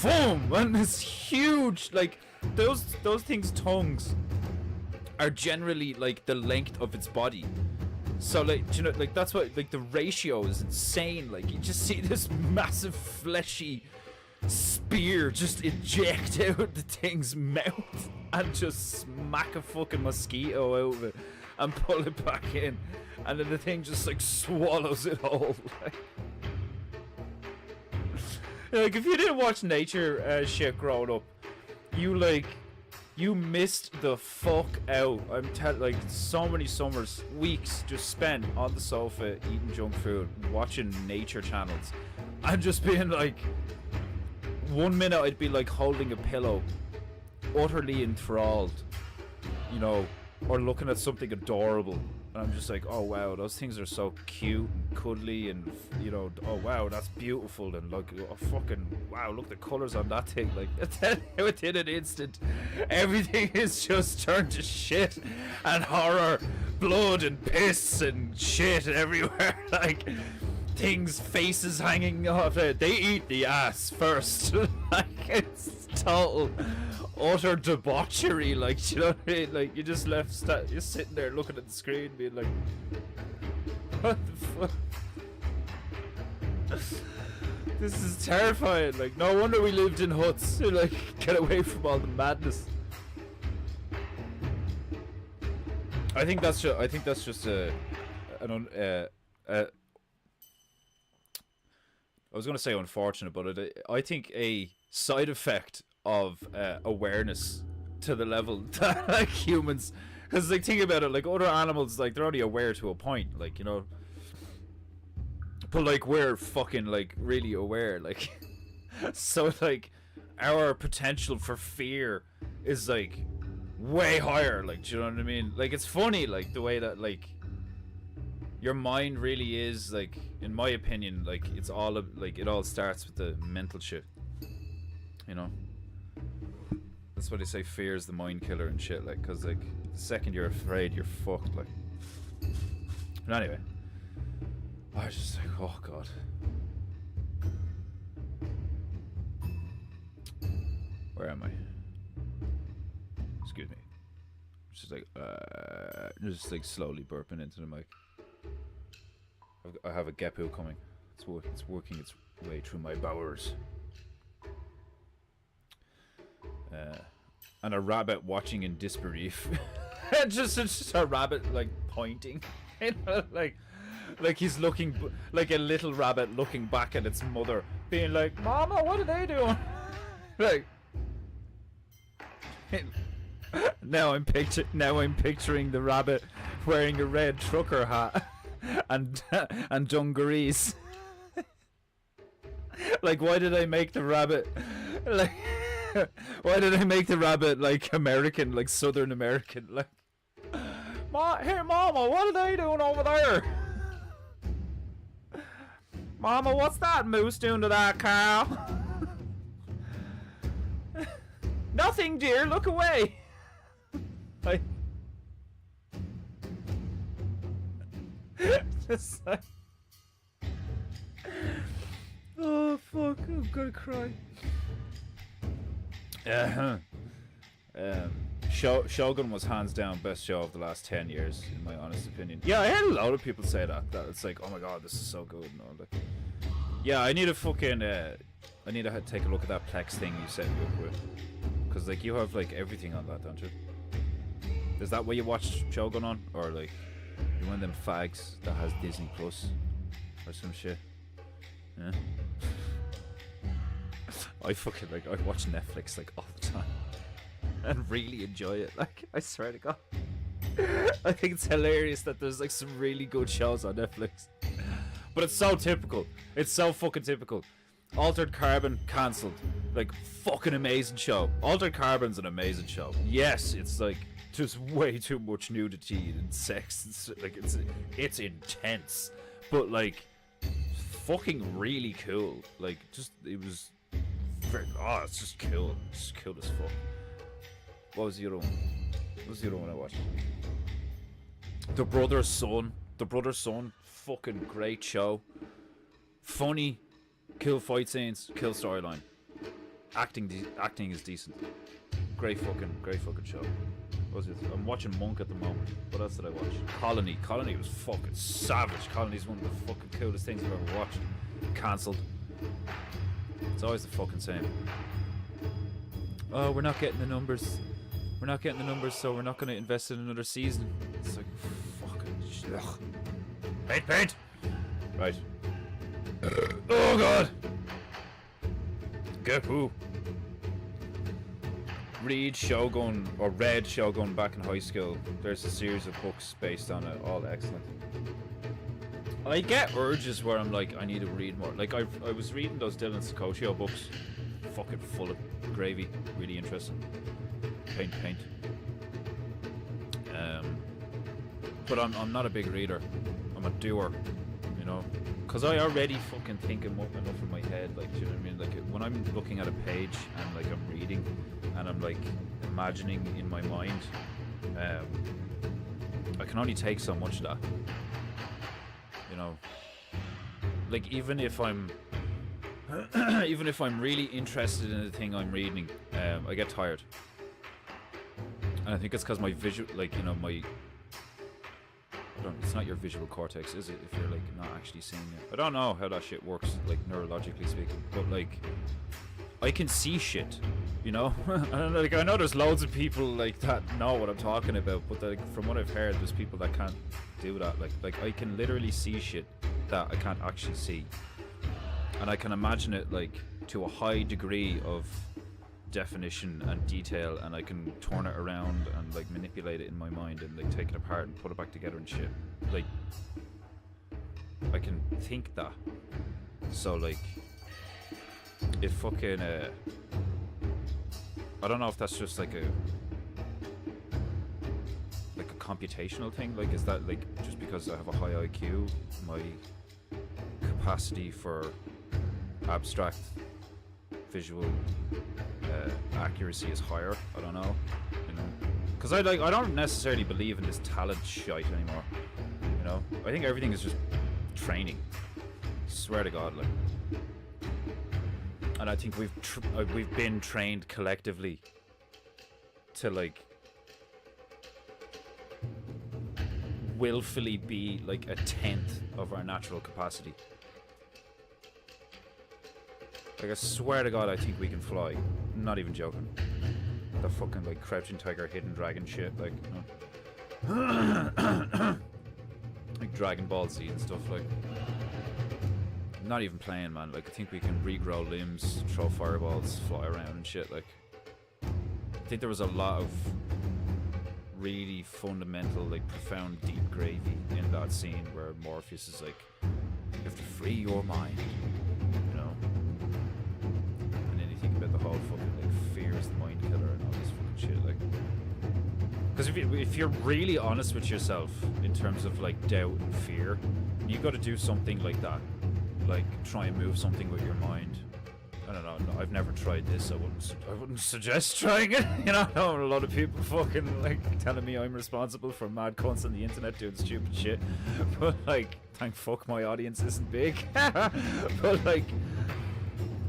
boom, and this huge, like, those things' tongues are generally like the length of its body. So like, you know, like that's what, like, the ratio is insane. Like, you just see this massive fleshy spear just eject out the thing's mouth and just smack a fucking mosquito out of it and pull it back in, and then the thing just like swallows it whole. Like, if you didn't watch nature shit growing up, you missed the fuck out. I'm telling, like, so many summers, weeks just spent on the sofa eating junk food, watching nature channels, and just being like, 1 minute I'd be like holding a pillow, utterly enthralled, you know, or looking at something adorable, and I'm just like, oh wow, those things are so cute and cuddly, and, you know, oh wow, that's beautiful, and like, oh fucking wow, look the colours on that thing. Like, within an instant, everything is just turned to shit and horror, blood and piss and shit everywhere. Like, things, faces hanging off it. They eat the ass first. Like, it's total utter debauchery. Like, you know what I mean? Like, you just left, you're sitting there looking at the screen being like, what the fuck? This is terrifying. Like, no wonder we lived in huts to, like, get away from all the madness. I think that's just I was going to say unfortunate, but I think a side effect of awareness to the level that, like, humans, because, like, think about it, like, other animals, like, they're only aware to a point, like, you know, but, like, we're fucking, like, really aware, like, so, like, our potential for fear is, like, way higher, like, do you know what I mean? Like, it's funny, like, the way that, like, your mind really is, like, in my opinion, like, it's all, like, it all starts with the mental shit, you know? That's why they say fear is the mind killer and shit, like, because, like, the second you're afraid, you're fucked, like. But anyway, I was just like, oh god. Where am I? Excuse me. Just like slowly burping into the mic. I have a geppo coming. It's working its way through my bowels. And a rabbit watching in disbelief. just a rabbit, like, pointing. You know, like he's looking, like a little rabbit looking back at its mother, being like, "Mama, what are they doing?" Like, now I'm picturing the rabbit wearing a red trucker hat and dungarees. Like, why did I make the rabbit like? Why did I make the rabbit, like, American, like Southern American? Like, hey Mama, what are they doing over there? Mama, what's that moose doing to that cow? Nothing, dear. Look away. Like, just like, oh fuck, I'm gonna cry. Shogun was hands down best show of the last 10 years, in my honest opinion. Yeah, I had a lot of people say that it's like, oh my god, this is so good and all that. Yeah, I need to fucking I need to take a look at that Plex thing you set me up with, because, like, you have, like, everything on that, don't you? Is that what you watched Shogun on, or, like, you're one of them fags that has Disney Plus or some shit? Yeah. I fucking, like, I watch Netflix, like, all the time and really enjoy it, like, I swear to god. I think it's hilarious that there's like some really good shows on Netflix. But it's so typical. It's so fucking typical. Altered Carbon cancelled. Like, fucking amazing show. Altered Carbon's an amazing show. Yes, it's like just way too much nudity and sex. It's like it's intense, but like fucking really cool. Like, just it was very, it's just cool. It's just cool as fuck. What was the other one? What was the other one I watched? The Brother's Son. The Brother's Son. Fucking great show. Funny. Cool fight scenes. Cool storyline. Acting is decent. Great fucking show. What was it? I'm watching Monk at the moment. What else did I watch? Colony. Colony was fucking savage. Colony's one of the fucking coolest things I've ever watched. Cancelled. It's always the fucking same. Oh, we're not getting the numbers. We're not getting the numbers, so we're not going to invest in another season. It's like, fucking ugh. Paint! Right. Oh god! Get who? Read Shogun, or read Shogun back in high school. There's a series of books based on it, all excellent. I get urges where I'm like, I need to read more. Like, I was reading those Dylan Sakoshio books. Fucking full of gravy. Really interesting. Paint. But I'm not a big reader. I'm a doer, you know, because I already fucking think enough in my head, like, do you know what I mean? Like, when I'm looking at a page and like I'm reading and I'm like imagining in my mind, I can only take so much of that, you know. Like, even if I'm really interested in the thing I'm reading, I get tired, and I think it's because my visual, like, you know, my it's not your visual cortex, is it, if you're like not actually seeing it? I don't know how that shit works, like neurologically speaking, but like I can see shit, you know. And like, I know there's loads of people like that know what I'm talking about, but like, from what I've heard, there's people that can't do that. Like I can literally see shit that I can't actually see, and I can imagine it like to a high degree of definition and detail, and I can turn it around and like manipulate it in my mind and like take it apart and put it back together and shit. Like, I can think that. So like, if fucking I don't know if that's just like a computational thing. Like, is that like just because I have a high IQ, my capacity for abstract visual accuracy is higher? I don't know, you know, because I don't necessarily believe in this talent shite anymore, you know. I think everything is just training, swear to god, like. And I think we've been trained collectively to like willfully be like a tenth of our natural capacity. Like, I swear to god, I think we can fly. I'm not even joking. The fucking like Crouching Tiger, Hidden Dragon shit, like, you know. Like Dragon Ball Z and stuff, like. I'm not even playing, man. Like, I think we can regrow limbs, throw fireballs, fly around and shit. Like, I think there was a lot of really fundamental, like, profound, deep gravy in that scene where Morpheus is like, you have to free your mind, you know. And then you think about the whole fucking like fear is the mind killer and all this fucking shit, like. Because if you're really honest with yourself in terms of like doubt and fear, you got to do something like that, like try and move something with your mind. I don't know. No, I've never tried this. I wouldn't suggest trying it. You know, I know a lot of people fucking like telling me I'm responsible for mad cunts on the internet doing stupid shit, but like, thank fuck my audience isn't big. But like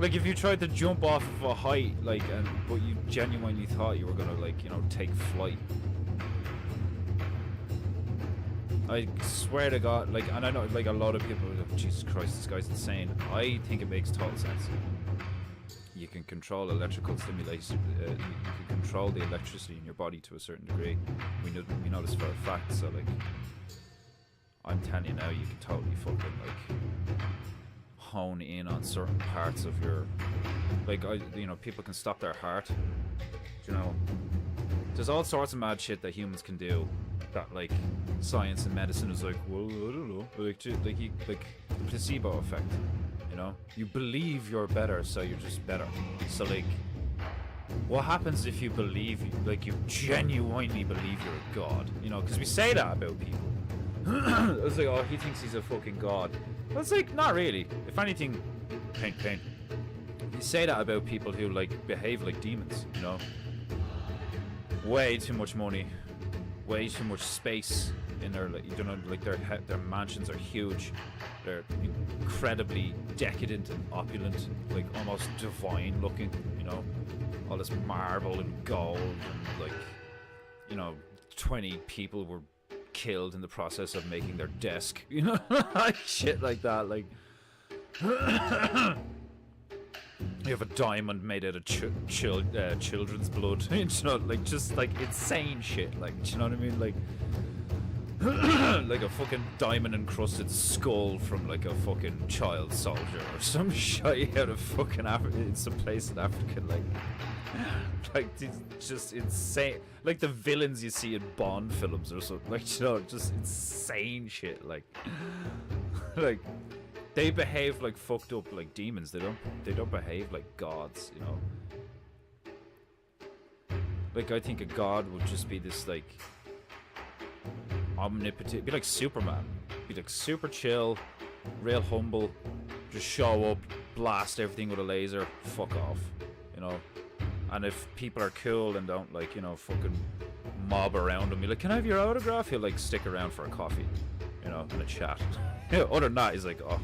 if you tried to jump off of a height, like, but you genuinely thought you were gonna, like, you know, take flight. I swear to God, like, and I know, like, a lot of people are like, Jesus Christ, this guy's insane. I think it makes total sense. You can control electrical stimulation. You can control the electricity in your body to a certain degree. We know this for a fact. So, like, I'm telling you now, you can totally fucking, like, hone in on certain parts of your, like, you know, people can stop their heart. You know, there's all sorts of mad shit that humans can do that like science and medicine is like, well, I don't know, like the placebo effect, you know? You believe you're better, so you're just better. So like, what happens if you believe, like you genuinely believe you're a god, you know? Because we say that about people. It's like, oh, he thinks he's a fucking god. But it's like, not really. If anything, paint. You say that about people who like behave like demons, you know? Way too much money, way too much space in their, like, you know, like their mansions are huge. They're incredibly decadent and opulent, like almost divine looking, you know? All this marble and gold and like, you know, 20 people were killed in the process of making their desk, you know? Like shit like that, like you have a diamond made out of children's blood. You know, like just like insane shit, like, do you know what I mean? Like like a fucking diamond encrusted skull from like a fucking child soldier or some shit out of fucking Africa, in some place in Africa, like just insane, like the villains you see in Bond films or something, like, you know, just insane shit, like like they behave like fucked up like demons. They don't behave like gods, you know? Like, I think a god would just be this like omnipotent, be like Superman, be like super chill, real humble, just show up, blast everything with a laser, fuck off, you know? And if people are cool and don't, like, you know, fucking mob around him, you're like, can I have your autograph? He'll like stick around for a coffee, you know, and a chat. Other than that, he's like, oh,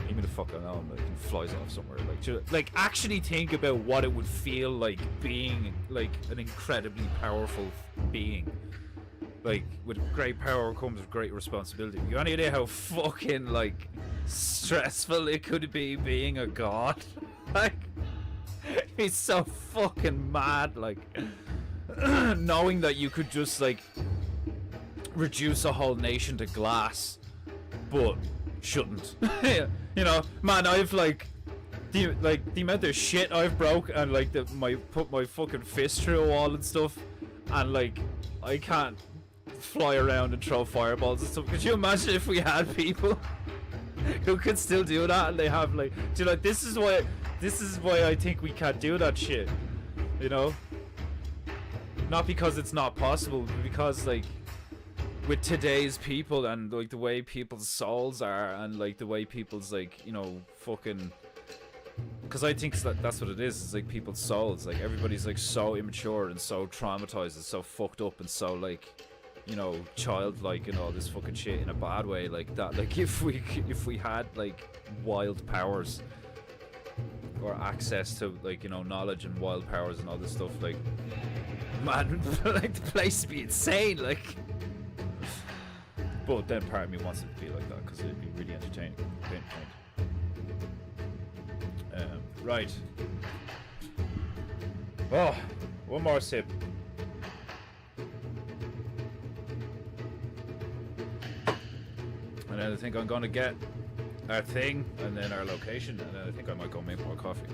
leave me the fuck alone, like, and flies off somewhere. Like, actually think about what it would feel like being like an incredibly powerful being. Like, with great power comes with great responsibility. You have any idea how fucking like stressful it could be being a god? Like, he's so fucking mad, like knowing that you could just like reduce a whole nation to glass, but shouldn't. You know, man, I've like the amount of shit I've broke and like put my fucking fist through a wall and stuff, and like I can't fly around and throw fireballs and stuff. Could you imagine if we had people who could still do that, and they have like, do you know, this is why I think we can't do that shit, you know? Not because it's not possible, but because like with today's people and like the way people's souls are and like the way people's like, you know, fucking, because I think that's what it is. It's like people's souls, like everybody's like so immature and so traumatized and so fucked up and so like, you know, childlike and all this fucking shit in a bad way like that. Like if we had like wild powers or access to like, you know, knowledge and wild powers and all this stuff, like, man, like the place would be insane, like. But then part of me wants it to be like that because it'd be really entertaining. Right. Oh, one more sip. And then I think I'm gonna get our thing and then our location, and then I think I might go make more coffee.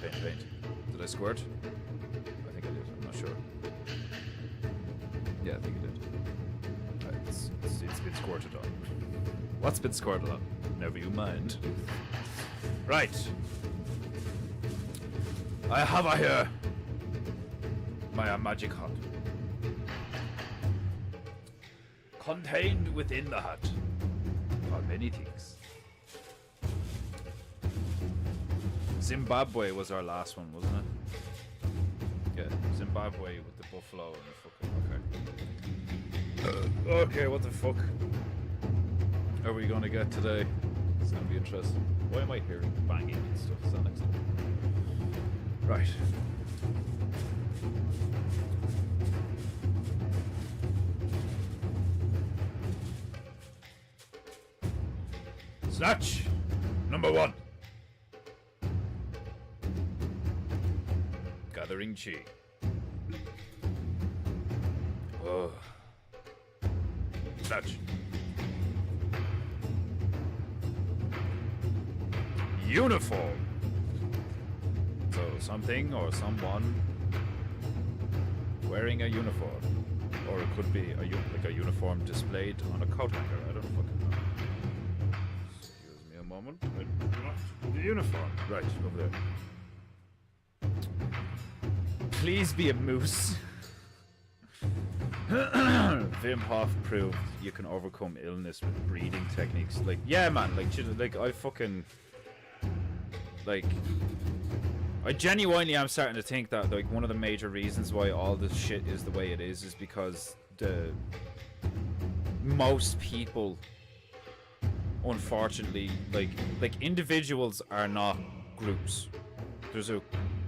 Paint. Did I squirt? I think I did, I'm not sure. Yeah, I think I did. Right, it's been squirted on. What's been squirted on? Never you mind. Right. I have a here my magic hut. Contained within the hut are many things. Zimbabwe was our last one, wasn't it? Yeah, Zimbabwe with the buffalo and the fucking, okay. Okay, what the fuck are we gonna get today? It's gonna be interesting. Why am I hearing banging and stuff? Is that next time? Right. Snatch number 1. Gathering chi. Oh. Snatch. Uniform. So something or someone wearing a uniform. Or it could be like a uniform displayed on a coat hanger. I don't fucking know. Excuse me a moment. The uniform. Right, over there. Please be a moose. Wim Hof proved you can overcome illness with breathing techniques. Like, yeah, man. Like I fucking... Like... I genuinely am starting to think that, like, one of the major reasons why all this shit is the way it is because most people, unfortunately, like individuals are not groups. There's a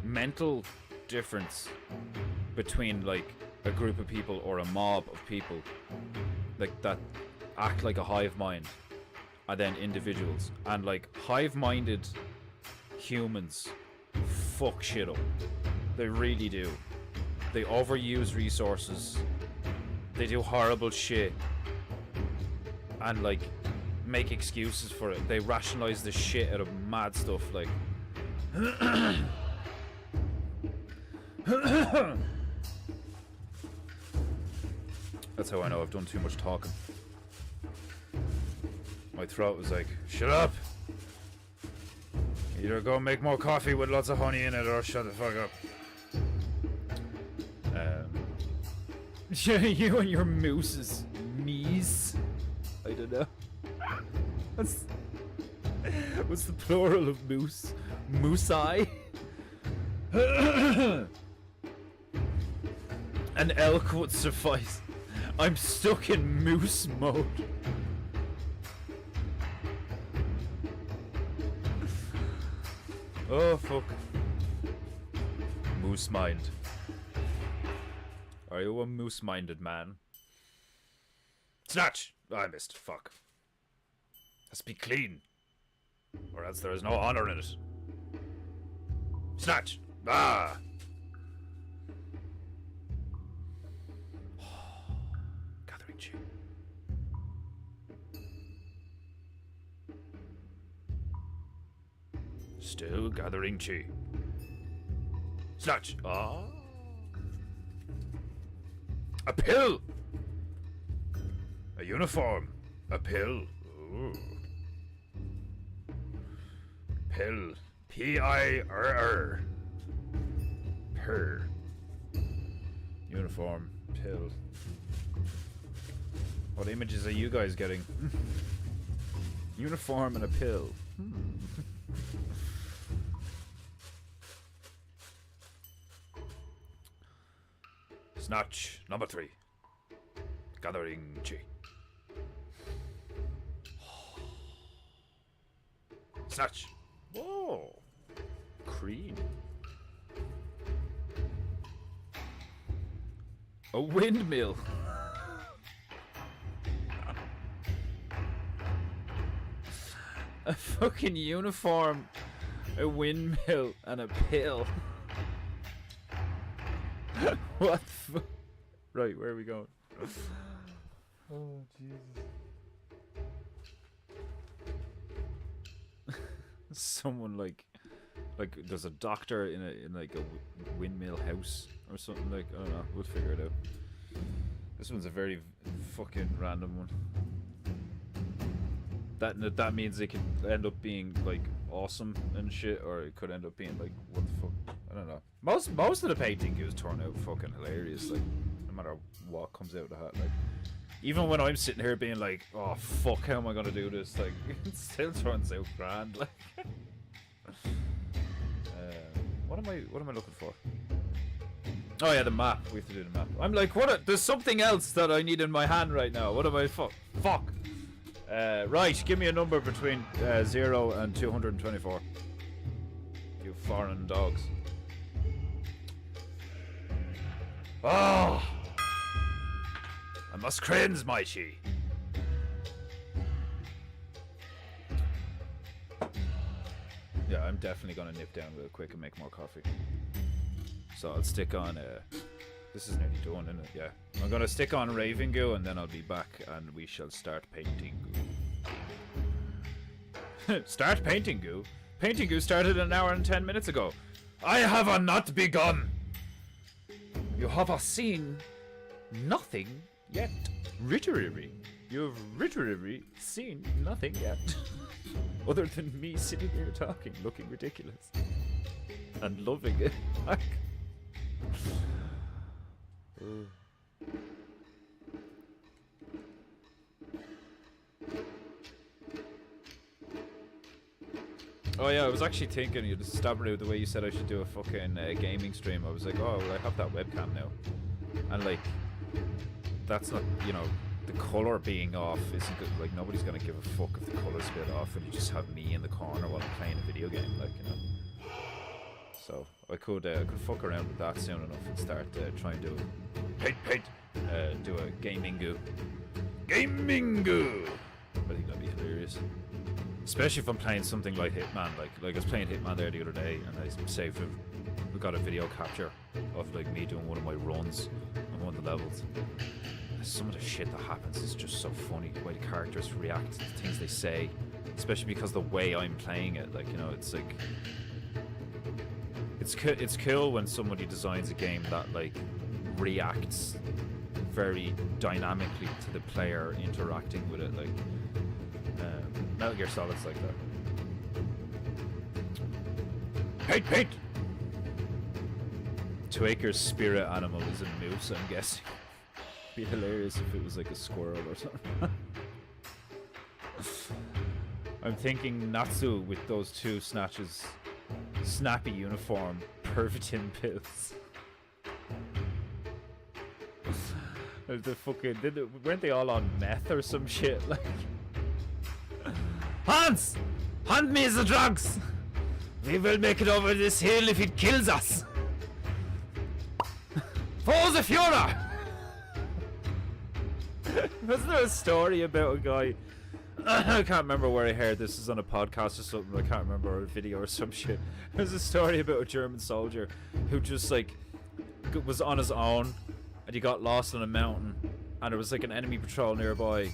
mental difference between, like, a group of people or a mob of people, like, that act like a hive mind, and then individuals. And, like, hive-minded humans fuck shit up. They really do. They overuse resources. They do horrible shit. And, like, make excuses for it. They rationalize the shit out of mad stuff, like... That's how I know I've done too much talking. My throat was like, shut up! Either go make more coffee with lots of honey in it, or shut the fuck up. You and your mooses. Mees? I don't know. What's the plural of moose? Moosei? An elk would suffice. I'm stuck in moose mode. Oh, fuck. Moose mind. Are you a moose-minded man? Snatch! Oh, I missed. Fuck. Has to be clean. Or else there is no honor in it. Snatch! Ah! Gathering chi. Still gathering chi. Snatch! Ah! A pill! A uniform. A pill. Ooh. Pill. P-I-R-R. Per. Uniform. Pill. What images are you guys getting? Uniform and a pill. Snatch. Number 3. Gathering chi. Snatch. Whoa. Cream. A windmill. A fucking uniform, a windmill, and a pill. What the fuck? Right, where are we going? Oh, Jesus. Someone like there's a doctor in like a windmill house or something, like, I don't know, we'll figure it out. This one's a very fucking random one. That means it can end up being like awesome and shit, or it could end up being like, what the fuck? I don't know. Most of the painting is turn out fucking hilarious, like, no matter what comes out of the hat. Like, even when I'm sitting here being like, oh fuck, how am I gonna do this? Like, it still turns out grand. Like, what am I looking for? Oh yeah, the map. We have to do the map. I'm like, there's something else that I need in my hand right now. What am I? Fuck. Right, give me a number between 0 and 224. You foreign dogs. Oh! I must cleanse my chi. Yeah, I'm definitely gonna nip down real quick and make more coffee. So I'll stick on, this is nearly done, isn't it? Yeah. I'm gonna stick on Raving Goo and then I'll be back and we shall start painting goo. Start painting goo? Painting goo started an hour and 10 minutes ago. I have not begun. You have seen nothing yet. Literary. You've literally seen nothing yet. Other than me sitting here talking, looking ridiculous. And loving it. Oh yeah, I was actually thinking, you just stabbed me with the way you said I should do a fucking gaming stream. I was like, oh, well, I have that webcam now. And like, that's not, you know, the colour being off isn't good. Like, nobody's gonna give a fuck if the colour's a bit off and you just have me in the corner while I'm playing a video game, like, you know. So, I could fuck around with that soon enough and start trying to do a gaming-goo. Gaming-goo! I think that'd be hilarious. Especially if I'm playing something like Hitman, like I was playing Hitman there the other day, and I saved it. We got a video capture of like me doing one of my runs on one of the levels. Some of the shit that happens is just so funny. The way the characters react to the things they say, especially because the way I'm playing it, like, you know, it's like it's cool when somebody designs a game that like reacts very dynamically to the player interacting with it, like. Metal Gear Solid's like that. Paint! 2 Acres spirit animal is a moose, I'm guessing. Be hilarious if it was like a squirrel or something. I'm thinking Natsu with those 2 snatches. Snappy uniform, Pervitin pills. The fucking, weren't they all on meth or some shit? Like, Hans! Hand me the drugs! We will make it over this hill if it kills us! For the Führer! Wasn't there a story about a guy? I can't remember where I heard this. Is on a podcast or something. I can't remember, or a video or some shit. There's a story about a German soldier who just like was on his own and he got lost on a mountain and there was like an enemy patrol nearby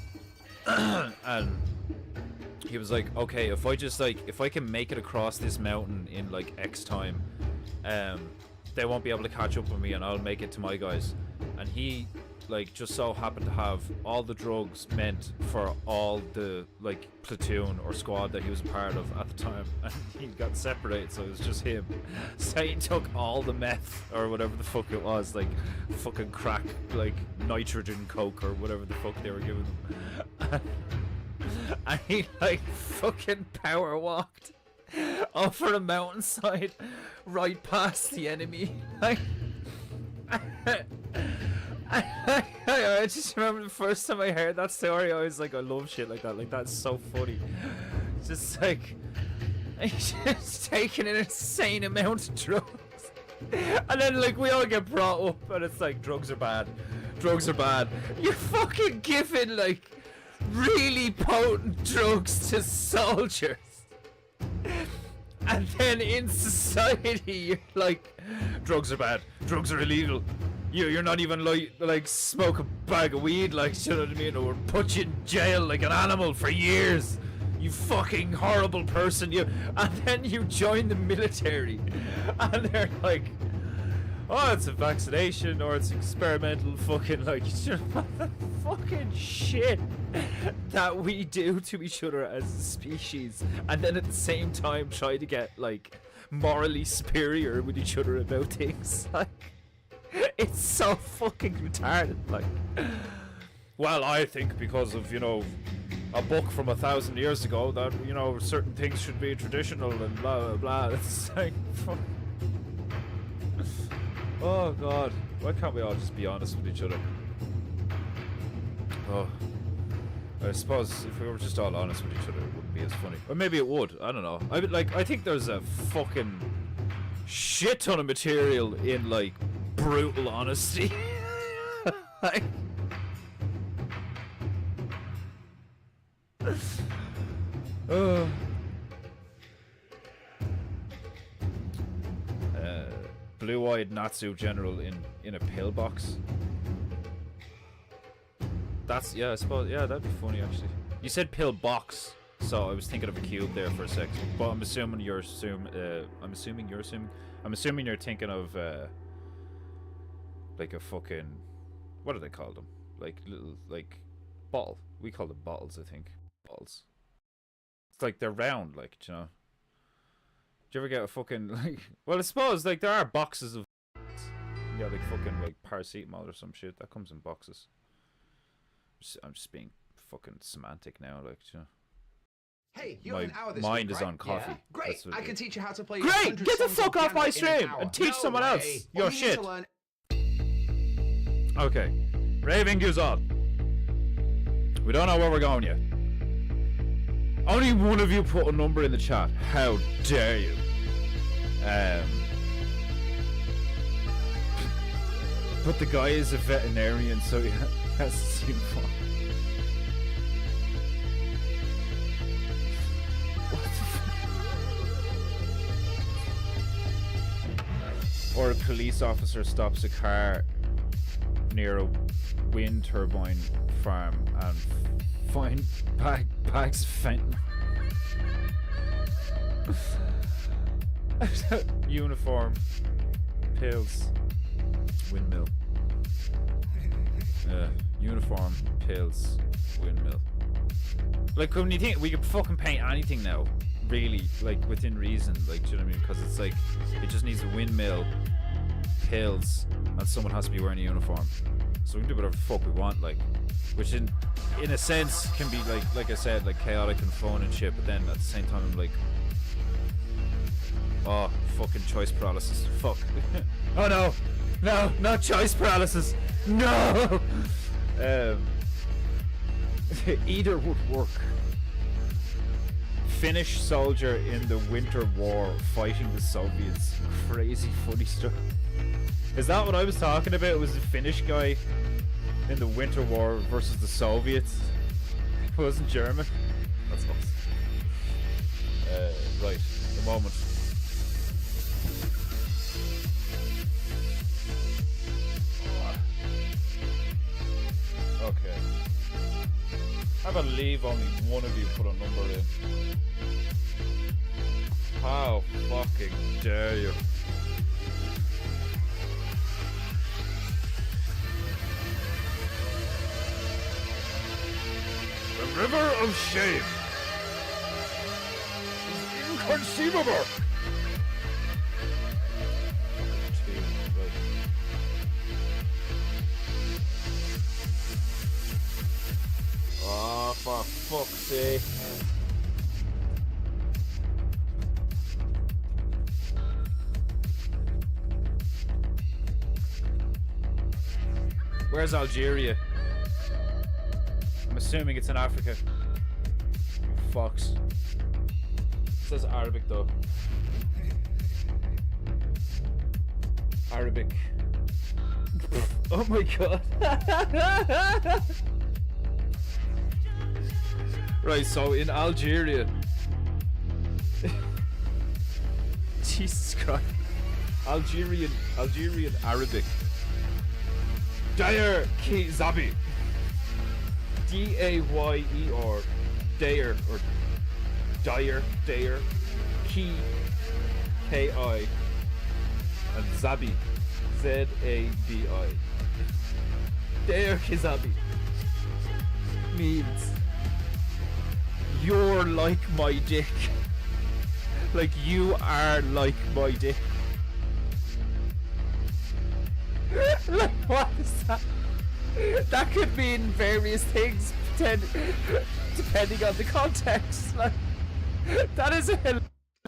and he was like, okay, if I can make it across this mountain in like X time, they won't be able to catch up with me and I'll make it to my guys. And he like just so happened to have all the drugs meant for all the like platoon or squad that he was a part of at the time, and he got separated, so it was just him. So he took all the meth or whatever the fuck it was, like fucking crack, like nitrogen coke or whatever the fuck they were giving him. And he like fucking power walked over a mountainside right past the enemy. Like, I just remember the first time I heard that story, I was like, I love shit like that. Like, that's so funny. It's just like, he's just taking an insane amount of drugs. And then like we all get brought up and it's like, drugs are bad. Drugs are bad. You're fucking giving like really potent drugs to soldiers. And then in society, you're like, drugs are bad. Drugs are illegal. You're not even like smoke a bag of weed, like, you know what I mean? Or we'll put you in jail like an animal for years. You fucking horrible person. And then you join the military, and they're like, oh, it's a vaccination or it's experimental fucking, like, you know, the fucking shit that we do to each other as a species, and then at the same time try to get like morally superior with each other about things. Like, it's so fucking retarded. Like, well, I think because of, you know, a book from 1,000 years ago that, you know, certain things should be traditional and blah blah blah. It's like, fuck. Oh god, why can't we all just be honest with each other? Oh, I suppose if we were just all honest with each other, it wouldn't be as funny. Or maybe it would, I don't know. I think there's a fucking shit ton of material in like brutal honesty. Like, blue-eyed Natsu general in a pillbox. That's, yeah, I suppose, yeah, that'd be funny actually. You said pillbox, so I was thinking of a cube there for a second. But I'm assuming you're thinking of like a fucking what do they call them? Like little like bottle. We call them bottles, I think. Bottles. It's like they're round, like, you know. Do you ever get a fucking like? Well, I suppose like there are boxes of yeah, like fucking like paracetamol or some shit that comes in boxes. I'm just being fucking semantic now, like, you know. Hey, you have an hour this mind week, is right? on coffee. Yeah. Great, I can teach you how to play. Great, get the fuck off my stream and teach someone else your shit. Okay, raving goes on. We don't know where we're going yet. Only one of you put a number in the chat. How dare you? But the guy is a veterinarian, so he has to seem fun. Or a police officer stops a car near a wind turbine farm and find bags of fentanyl. Uniform, pills, windmill. Uniform, pills, windmill. Like, when you think we could fucking paint anything now, really, like within reason, like, do you know what I mean? Because it's like it just needs a windmill, pills, and someone has to be wearing a uniform. So we can do whatever the fuck we want, like, which in a sense can be like I said, like chaotic and fun and shit. But then at the same time, I'm like, oh, fucking choice paralysis. Fuck. Oh no, no, not choice paralysis. No. Either would work. Finnish soldier in the Winter War fighting the Soviets. Crazy funny stuff. Is that what I was talking about? Was the Finnish guy in the Winter War versus the Soviets? It wasn't German. That's awesome. Right, the moment. Okay. I believe only one of you put a number in. How fucking dare you? The river of shame is inconceivable. Oh, for fuck's sake. Where's Algeria? I'm assuming it's in Africa. Fox. It says Arabic though. Arabic. Oh my god. Right, so in Algeria. Jesus Christ. Algerian Arabic. Dayer Ki Zabi. D-A-Y-E-R. Dayer or Dayer Ki K-I and Zabi Z-A-B-I. Dayer Ki Zabi means you're like my dick. Like you are like my dick. Like what is that? That could mean various things depending on the context. Like that is a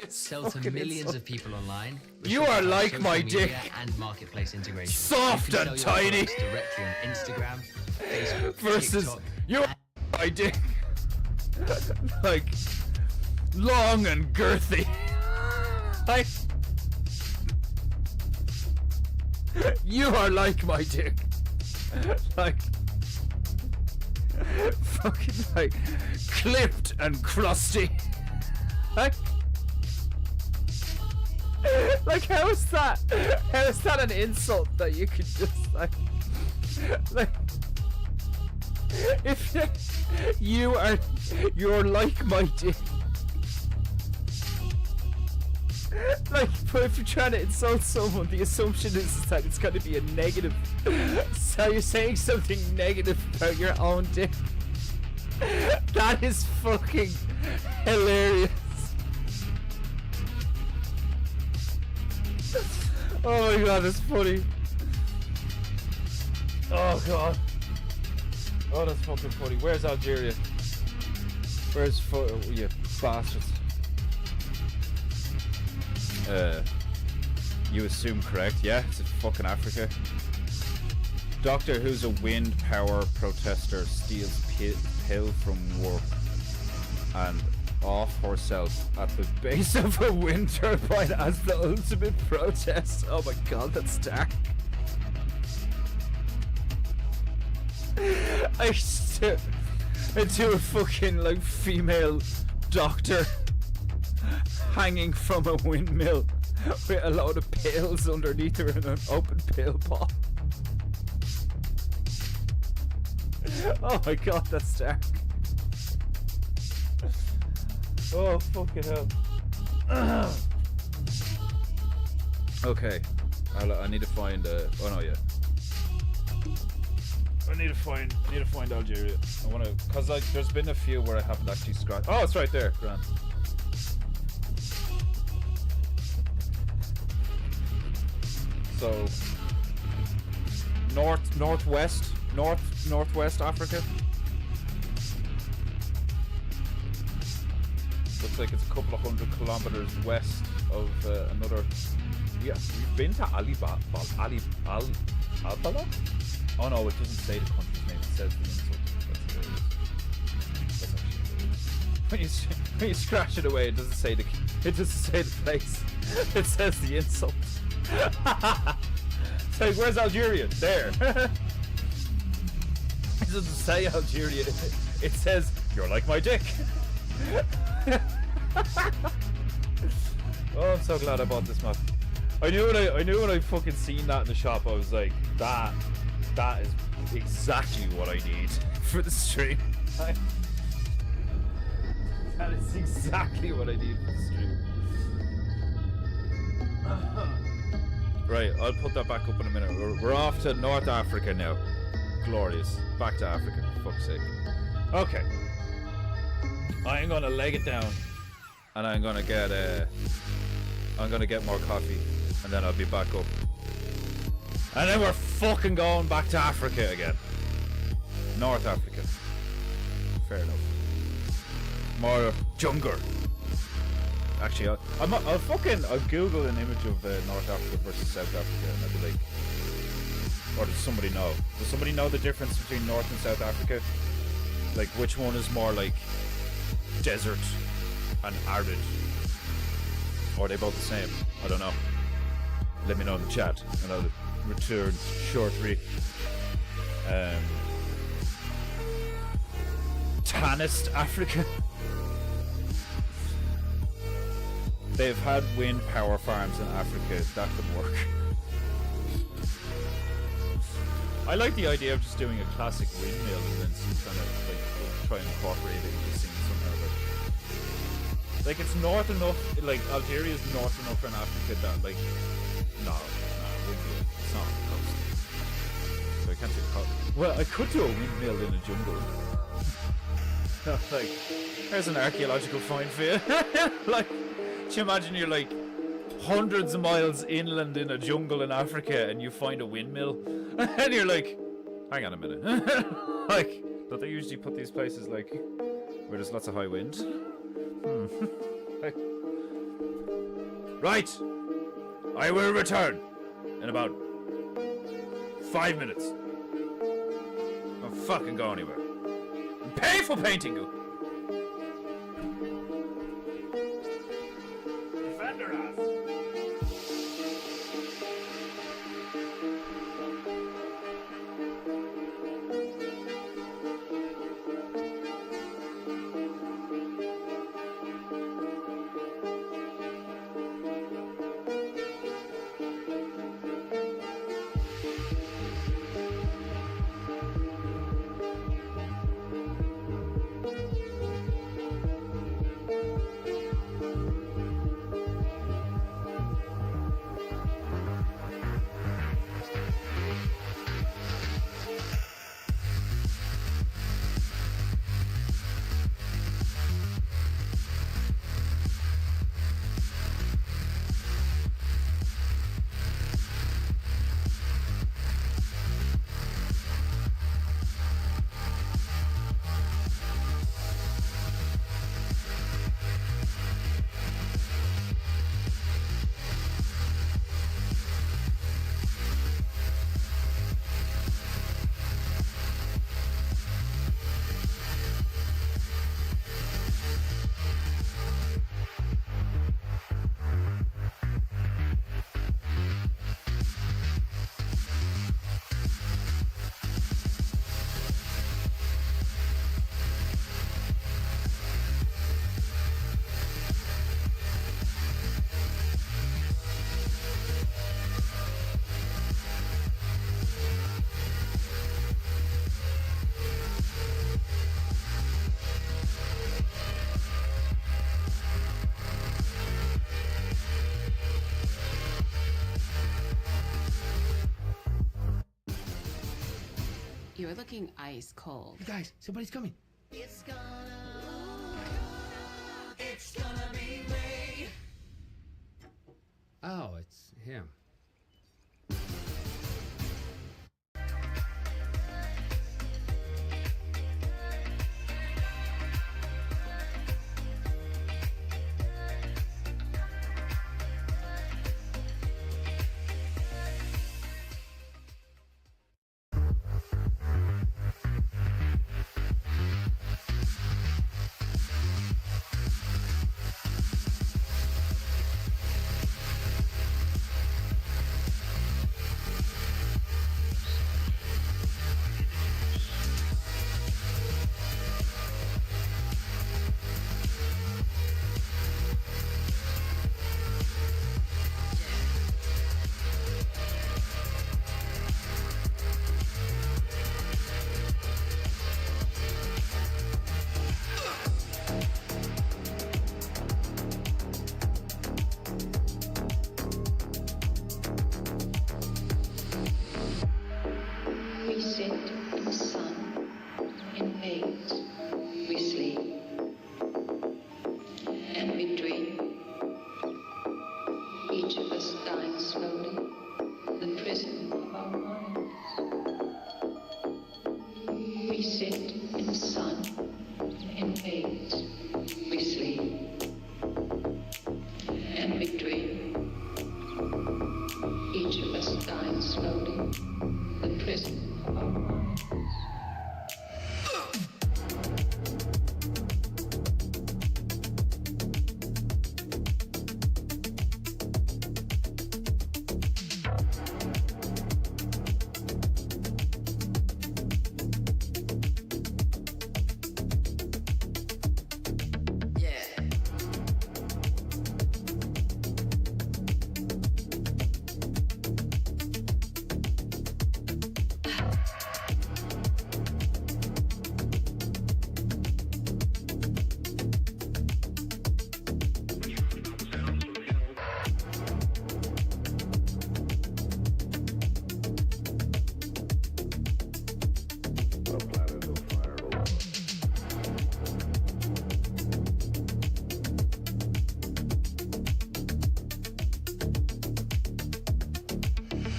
sell to millions of people online. You are like my dick. And marketplace integration. Soft and tiny. Directly on Instagram, Facebook, versus TikTok, you are my dick. Like long and girthy. Like you are like my dick. Like fucking like clipped and crusty. Like how is that an insult that you could just like if you're like my dick. Like, but if you're trying to insult someone, the assumption is that it's going to be a negative. So you're saying something negative about your own dick. That is fucking hilarious. Oh my god, that's funny. Oh god. Oh, that's fucking funny. Where's Algeria? Where's you bastards? You assume correct. Yeah, it's fucking Africa. Doctor who's a wind power protester steals pill from work and off herself at the base of a wind turbine as the ultimate protest. Oh my god, that's dark. Into a fucking like female doctor hanging from a windmill with a load of pills underneath her in an open pill pot. Oh my god, that's dark. Oh fucking hell. Okay, I need to find. Oh no, yeah. I need to find Algeria. I wanna, cause like there's been a few where I haven't actually scratched. Oh, it's right there. Grand. So northwest Africa. Looks like it's a couple of 100 kilometers west of another. Yeah, we've been to Alibaba. Oh no, it doesn't say the country's name. It says the insult. That's actually when you scratch it away, it doesn't say the place. It says the insult. It's like, where's Algeria? There. It doesn't say Algeria. It says you're like my dick. Oh, I'm so glad I bought this map. I knew when I fucking seen that in the shop, I was like, that is exactly what I need for the stream. That is exactly what I need for the stream. Right, I'll put that back up in a minute. We're off to North Africa now. Glorious. Back to Africa, for fuck's sake. Okay. I'm gonna leg it down, and I'm gonna get more coffee, and then I'll be back up. And then we're fucking going back to Africa again. North Africa. Fair enough. More jungle. Actually, I'll Google an image of North Africa versus South Africa, and I'll be like, or does somebody know? Does somebody know the difference between North and South Africa? Like, which one is more like desert and arid? Or are they both the same? I don't know. Let me know in the chat, and I'll return shortly. Tannist Africa. They've had wind power farms in Africa. That could work. I like the idea of just doing a classic windmill and then some kind of like try and incorporate it into scene somehow. Like it's north enough. Like Algeria is north enough in Africa that like no, windmill. It's not on the coast. So I can't do coast. Well, I could do a windmill in a jungle. Like, there's an archaeological find for you. Like, do you imagine you're like hundreds of miles inland in a jungle in Africa and you find a windmill and you're like, hang on a minute. Like, don't they usually put these places like where there's lots of high wind? Like, right, I will return in about 5 minutes. Don't fucking go anywhere. Pay for painting you. Defender us. we're looking ice cold. You guys, somebody's coming. It's gonna be great. Oh, it's him. We sit in the sun, in maze, we sleep, and we dream. Each of us dying slowly, the prison of our minds. We sit in the sun, in maze, we sleep, and we dream. Each of us dying slowly, the prison of our minds.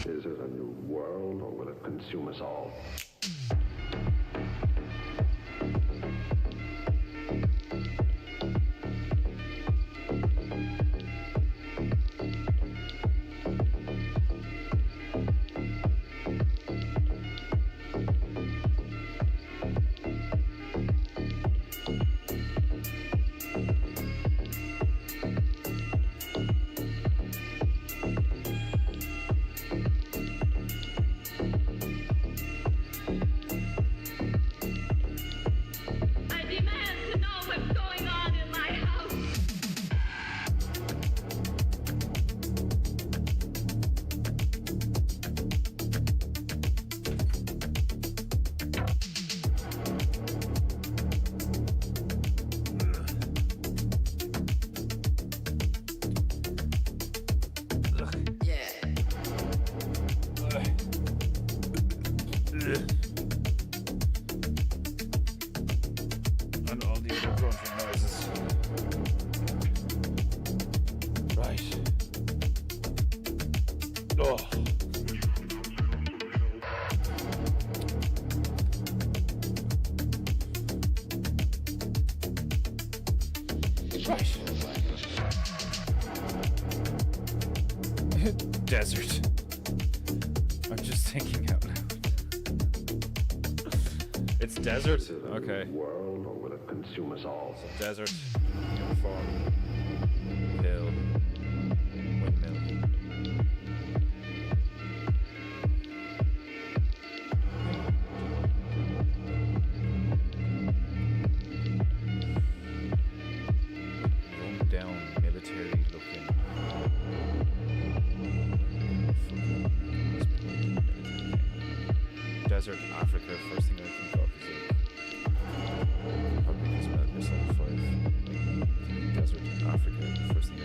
Is it a new world, or will it consume us all? And all the other grunting noises. Right. Oh. Right. Desert. I'm just thinking out loud. It's desert. Is it a Okay. new world, or will it consume us all? Desert, uniform, hill, windmill. Run down, military looking. Desert, Africa, first thing I think of is like probably just about yourself 5. Desert, Africa, first thing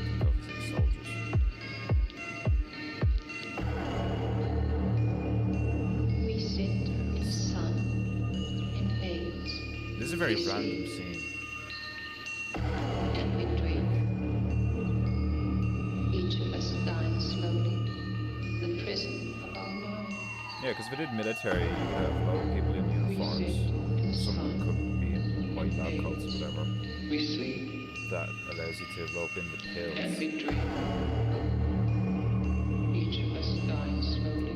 This is a very random scene. And we dream. Each of us dying slowly. The prison of our mind. Yeah, because if it did military, you could have a lot of people in uniforms. Some of them could be in white lab coats or whatever. We sleep. That allows you to rope in the And pills. we dream. Each of us dying slowly.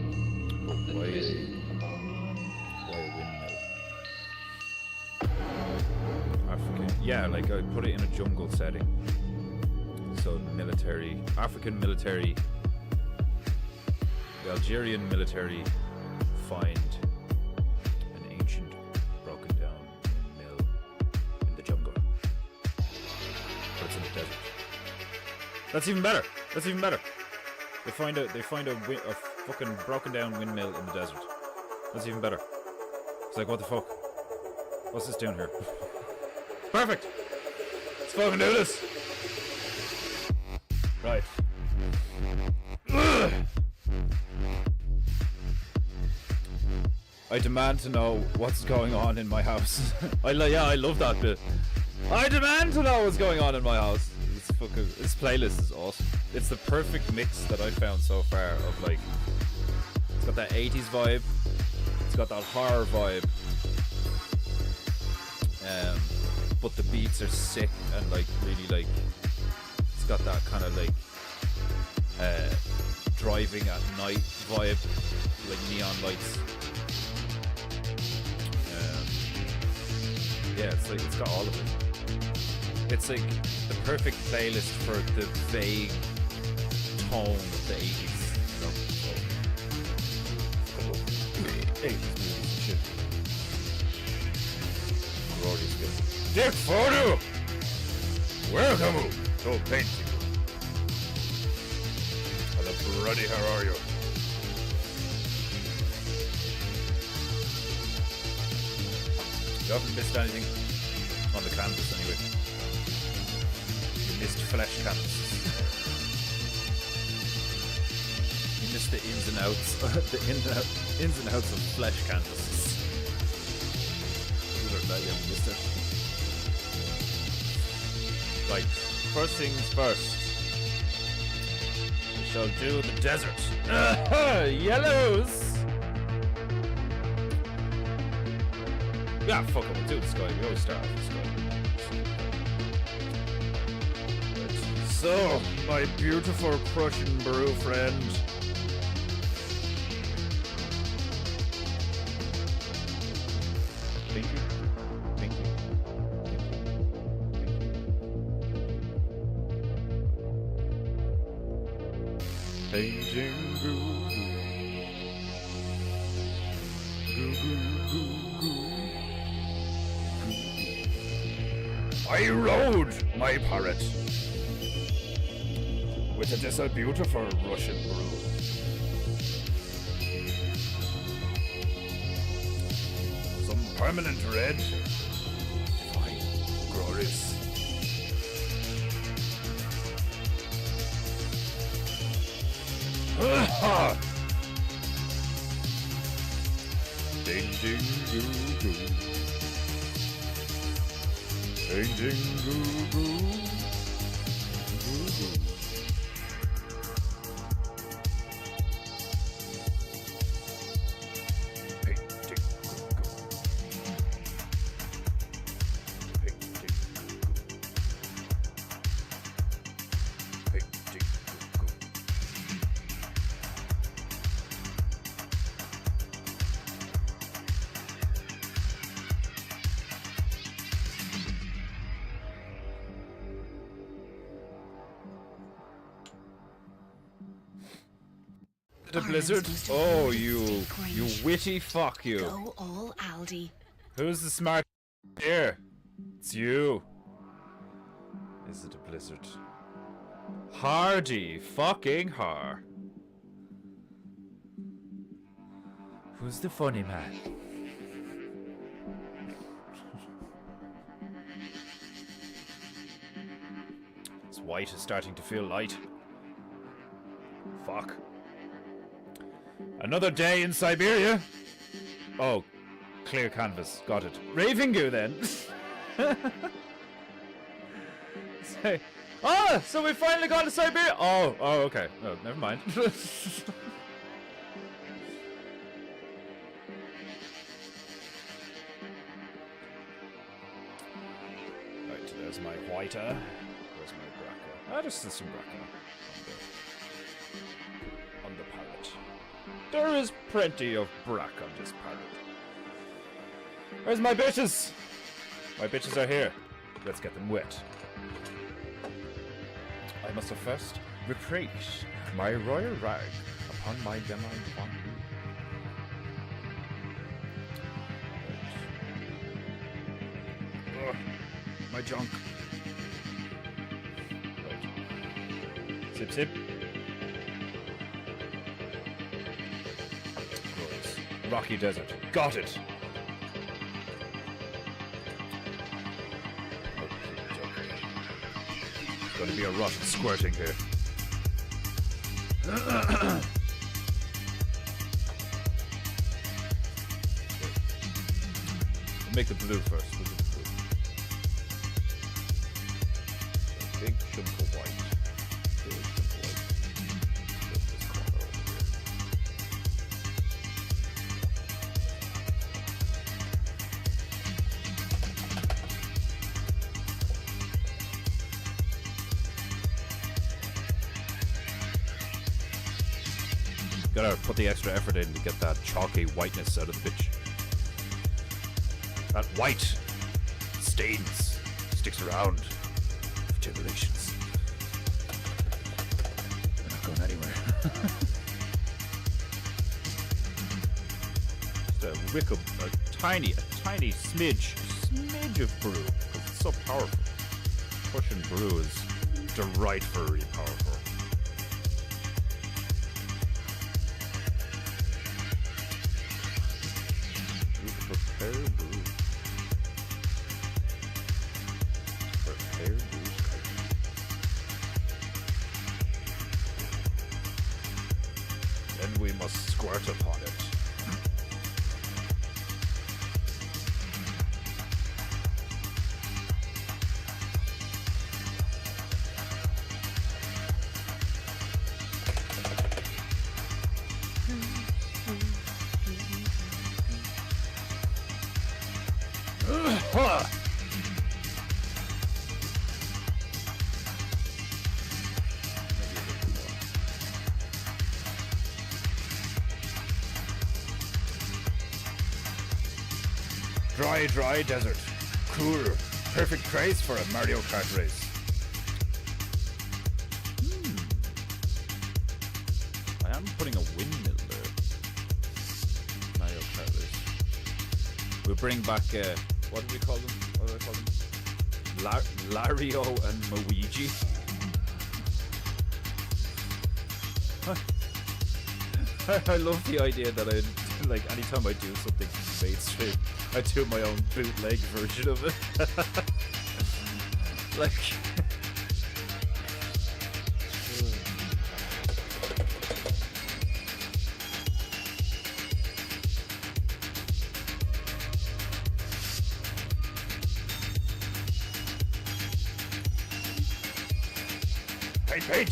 But The why, prison of our mind. why a windmill? African, yeah, like I put it in a jungle setting. So military, African military, the Algerian military find an ancient broken down mill in the jungle. But it's in the desert. That's even better. That's even better. They find a fucking broken down windmill in the desert. That's even better. It's like, what the fuck? What's this doing here? Perfect. Let's fucking do this. Right. I demand to know what's going on in my house. I love that bit. I demand to know what's going on in my house. This playlist is awesome. It's the perfect mix that I found so far of like, it's got that 80s vibe, it's got that horror vibe, but the beats are sick and like really like, it's got that kind of like driving at night vibe, like neon lights. Yeah, it's like, it's got all of it. It's like the perfect playlist for the vague tone of the 80s. You know? So, 80s movies and shit. Glorious good. Dick Photo! Welcome to Painting. How the bloody hell are you? You haven't missed anything on the canvas anyway. You missed flesh canvas. You missed the ins and outs, the ins and outs of flesh canvases. You missed it. Right, first things first. We shall do the desert. Yellows! Yeah, fuck it, we'll do the sky. We always start off with the sky. So, my beautiful Prussian brew friend. Thank you. Thank you. Thank you. Thank you. Painting goo goo. Goo goo goo goo. I rode my parrot with this beautiful Russian brew. Some permanent red, divine, glorious. Ding ding goo goo. Ding ding goo goo. Goo goo. Hey, ding goo goo. Hey, ding goo goo. Hey, ding goo goo. The blizzard? Oh, you witty fuck you. Go all Aldi. Who's the smart here? It's you. Is it a blizzard? Hardy fucking har. Who's the funny man? This white is starting to feel light. Fuck. Another day in Siberia. Oh, clear canvas. Got it. Raving goo then. Say, so we finally got to Siberia. Oh, okay. Oh, never mind. Right, there's my whiter. Where's my braca? Just some braca on the palette. There is plenty of brack on this palette. Where's my bitches? My bitches are here. Let's get them wet. I must have first replace my royal rag upon my demi fondue. Ugh, my junk. Right. Sip, sip. Glorious. Rocky desert. Got it. Going to be a rush of squirting here. We'll make the blue first. We'll do the blue. A big chunk of white. Big chunk of white. Just this corner over here. Gotta put the extra effort in to get that chalky whiteness out of the bitch. That white stains, sticks around for generations. They're not going anywhere. Just a wick of a tiny smidge of brew. 'Cause it's so powerful. Pushing brew is delightfully powerful. Prepare brew. Prepare brew. Then we must squirt upon it. Dry desert. Cool. Perfect price for a Mario Kart race. I am putting a windmill there. Mario Kart race. We'll bring back, what do we call them? What do I call them? Lario and Luigi. I love the idea that like anytime I do something mainstream, I do my own bootleg version of it. Like paint!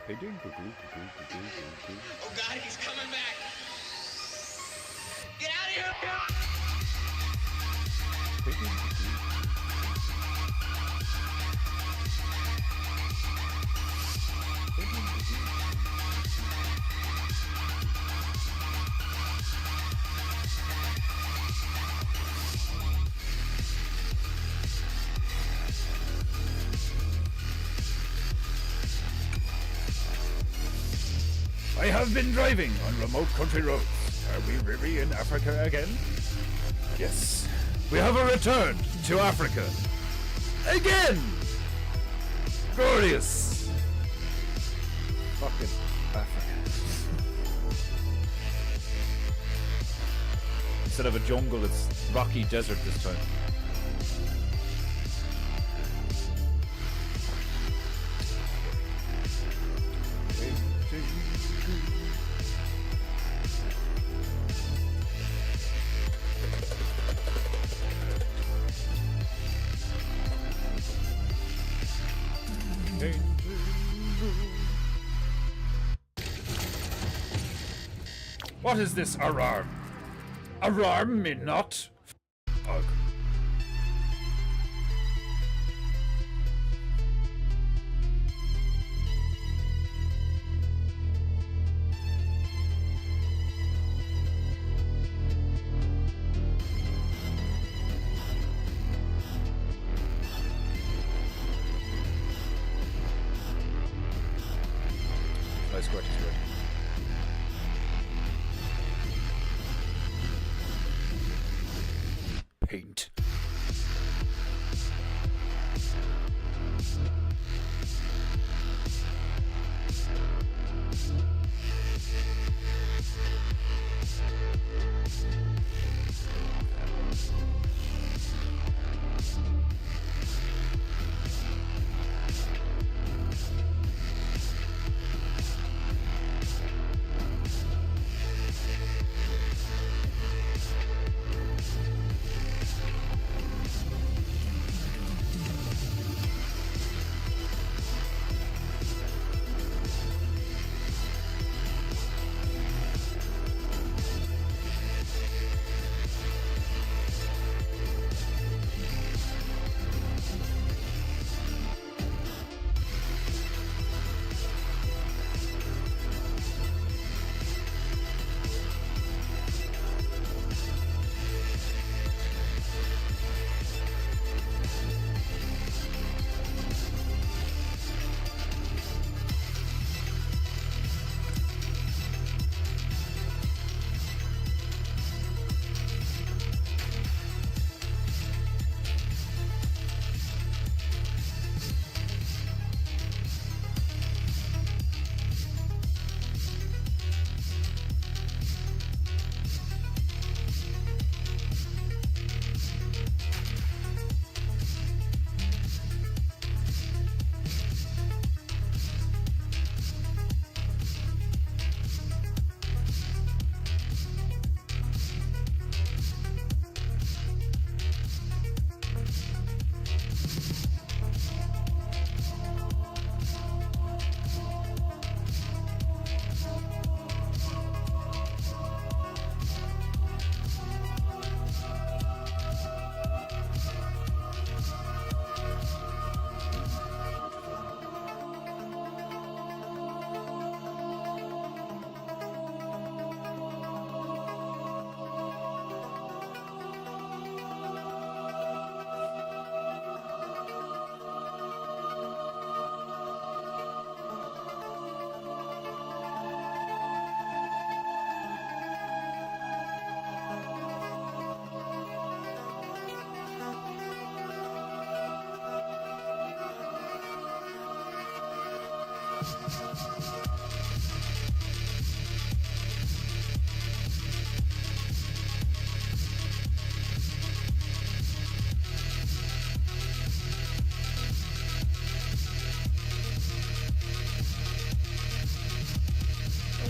Painting. Oh God, he's coming back. Get out of here. I have been driving on remote country roads. Are we really in Africa again? Yes. We have a return to Africa. Again! Glorious! Fucking Africa. Instead of a jungle, it's rocky desert this time. What is this alarm? Alarm me not? Fuck. Nice squirt, squirt. Paint.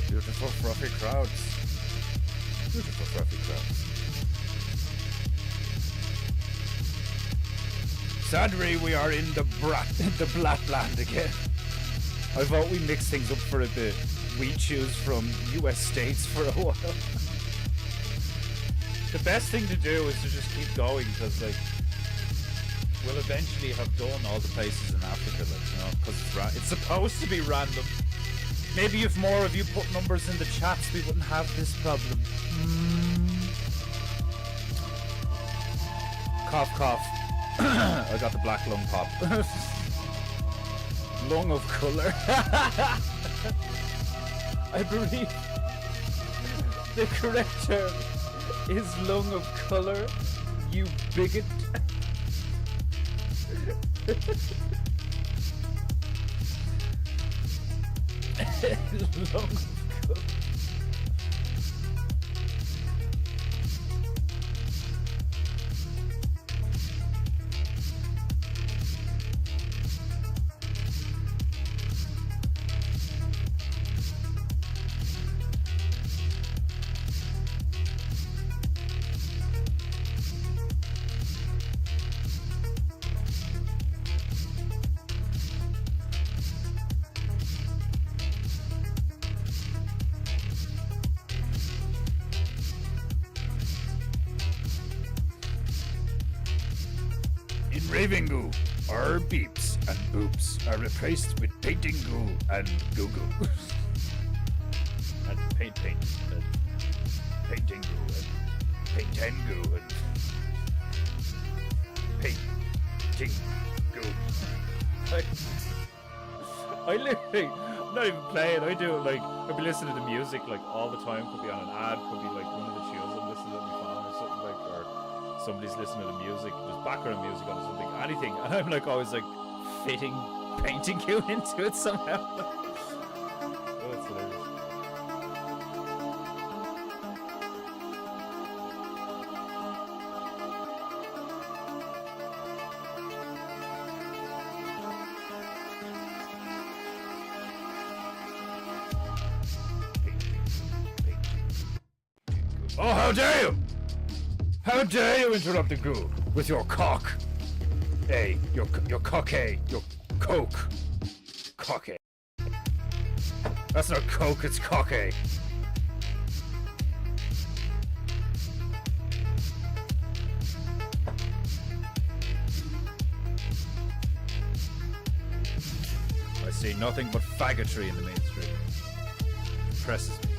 Beautiful fluffy crowds. Beautiful fluffy crowds. Sadly, we are in the Blatland again. I vote we mix things up for a bit. We choose from US states for a while. The best thing to do is to just keep going, because like we'll eventually have done all the places in Africa, like, you know, because it's supposed to be random. Maybe if more of you put numbers in the chats, we wouldn't have this problem. Cough, cough. I got the black lung pop. Lung of colour. I believe the correct term is lung of colour, you bigot. Lung of colour. Raving goo, our beeps and boops are replaced with painting goo and goo goo. And painting and painting goo and paintengu and painting goo. I literally, I'm not even playing, I do it like, I'll be listening to music like all the time, could be on an ad, could be like one of the tunes I'm listening to on my phone or something like, or somebody's listening to music, there's background music on or something, anything, and I'm like always like fitting painting you into it somehow. Oh, it's hilarious. Oh, how dare you! How dare you interrupt the goo with your cock? Hey, your cock, hey, your coke. Cock, hey. That's not coke, it's cock, hey. I see nothing but faggotry in the mainstream. It presses me.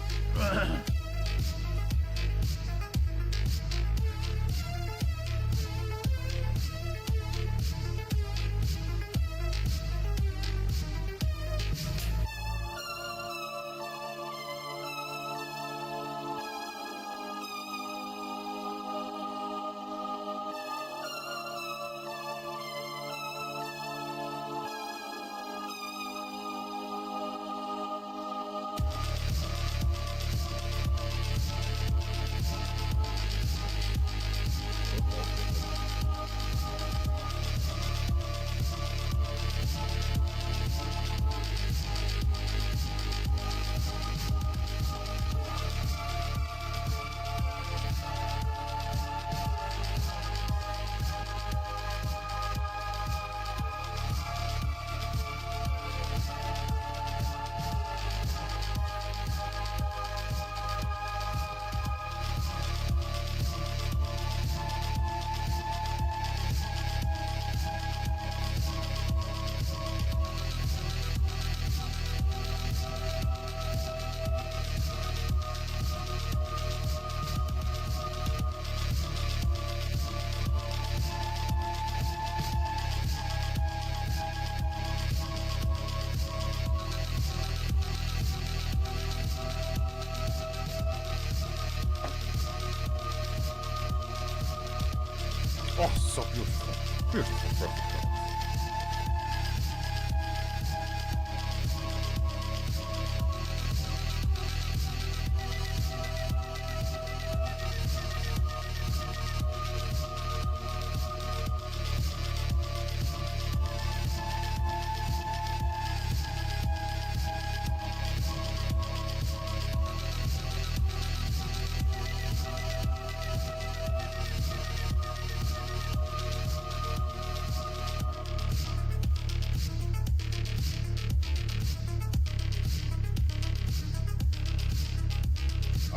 Oh, so beautiful. Beautiful, perfect.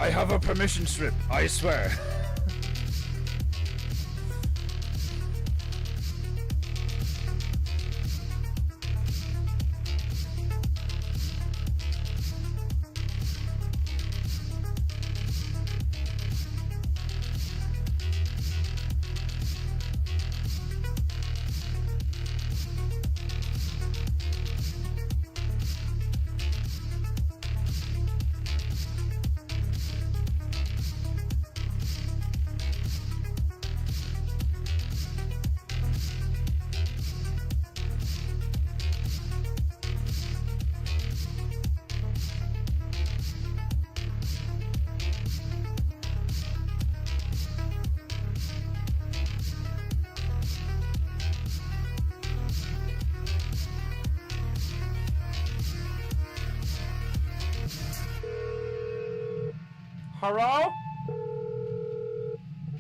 I have a permission slip, I swear. Hello?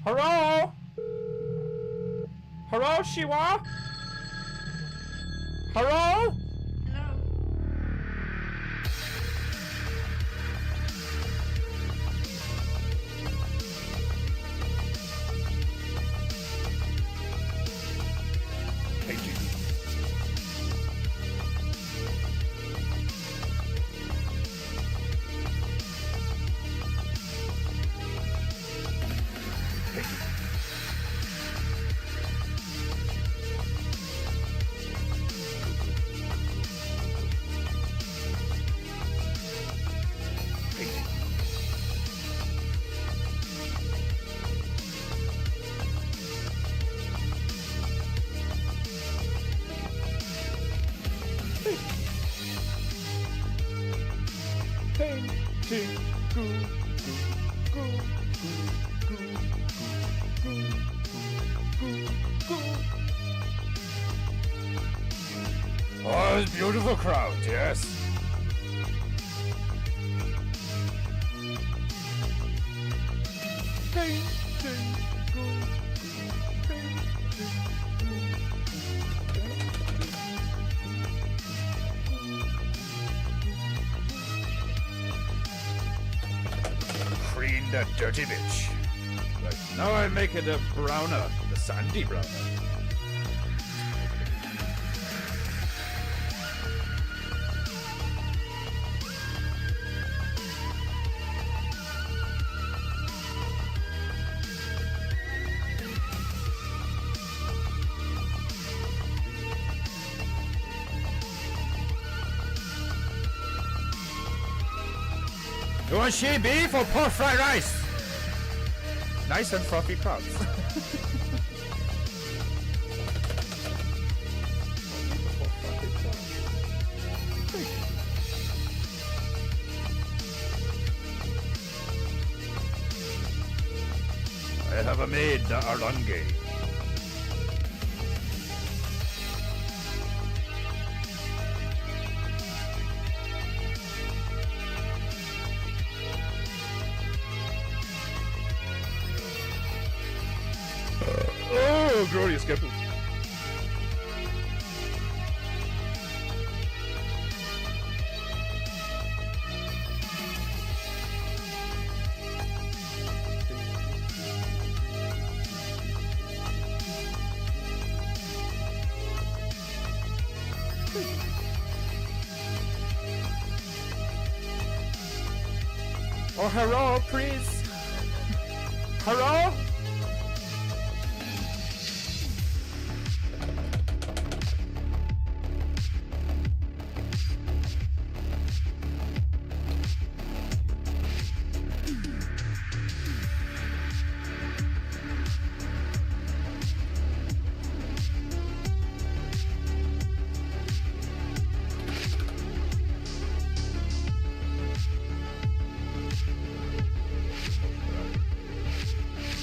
Hello? Hello, Shiwa? Hello? Oh, it's a beautiful crowd, yes. Clean that dirty bitch. Right, now I make it a browner, the sandy browner. You want she beef or pork fried rice? Nice and fluffy crabs. I have a maid that are lungy. Oh, glorious couple. Oh, hello, please. Hello?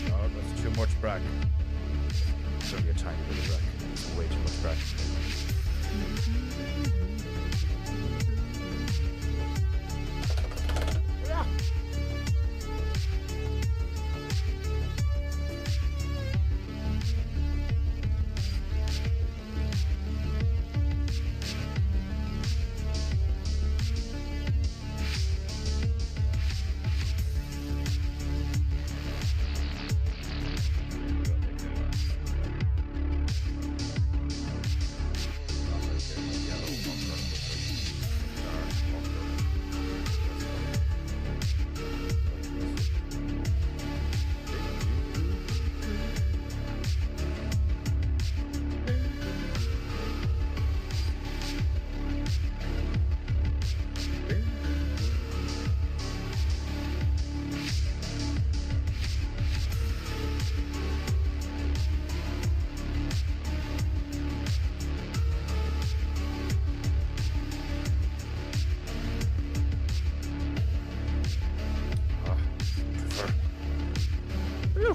Oh, that's too much brag. It's only a tiny bit of brag. It's way too much brag. Yeah.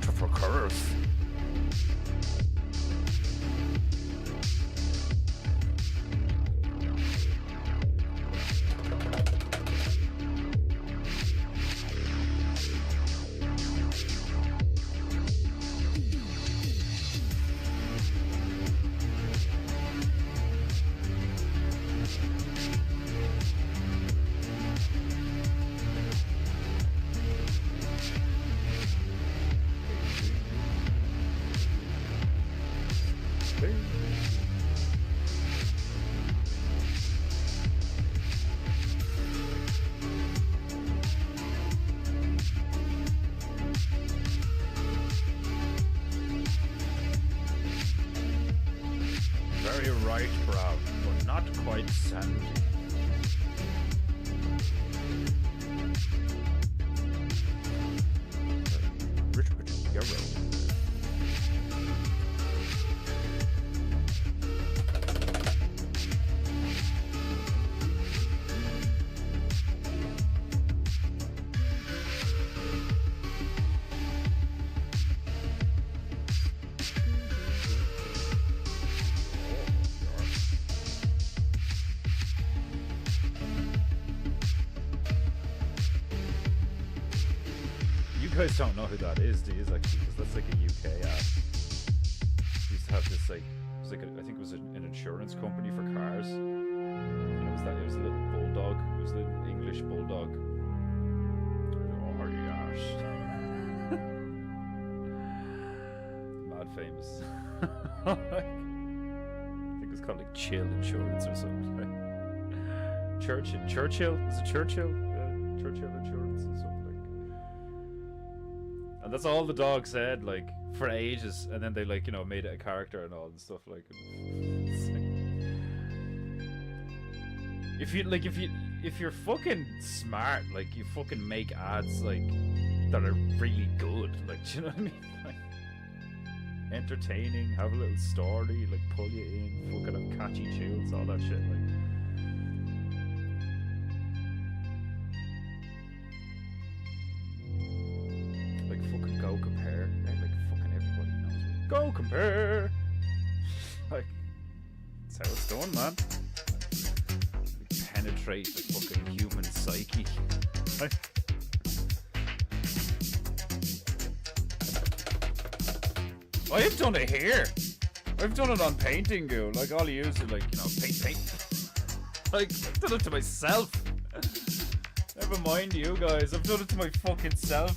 beautiful colors. Very right brown, but not quite sandy. Rich yellow. You guys don't know who that is, do you? Actually, because that's like a UK app. Used to have this like, it was like I think it was an insurance company for cars. And it was that. It was a little bulldog. It was a little English bulldog. Oh gosh, mad famous. I think it was called like Chill Insurance or something. Like Churchill? Is it Churchill? Yeah, Churchill Insurance or something. And that's all the dog said, like, for ages, and then they, like, you know, made it a character and all and stuff, like, if you're fucking smart, like, you fucking make ads, like, that are really good, like, do you know what I mean? Like, entertaining, have a little story, like, pull you in, fucking have catchy tunes, all that shit, like. Go compare. Like fucking everybody knows. Go compare. Like that's how it's done, man. We penetrate the fucking human psyche. Like, I've done it here. I've done it on Paintingu. Like all you use is like, you know, paint. Like I've done it to myself. Never mind you guys, I've done it to my fucking self.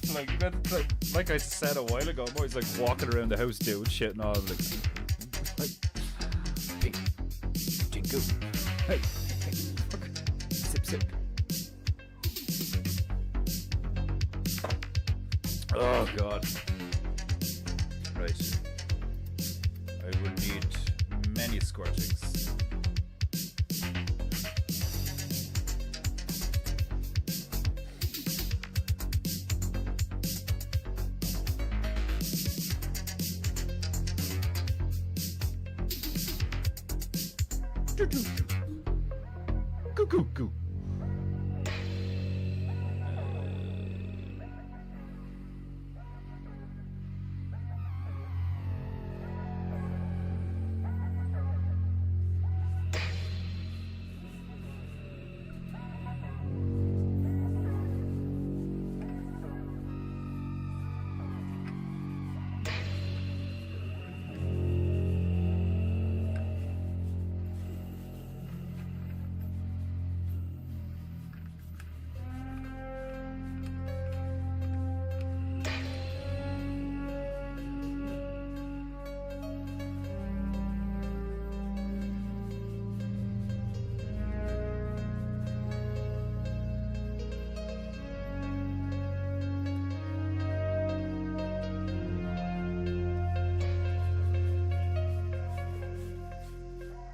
Like I said a while ago, I'm always like walking around the house doing shit and all, like hey, Jingle, hey, sip. Oh god. Right. I will need many squirtings. Goo.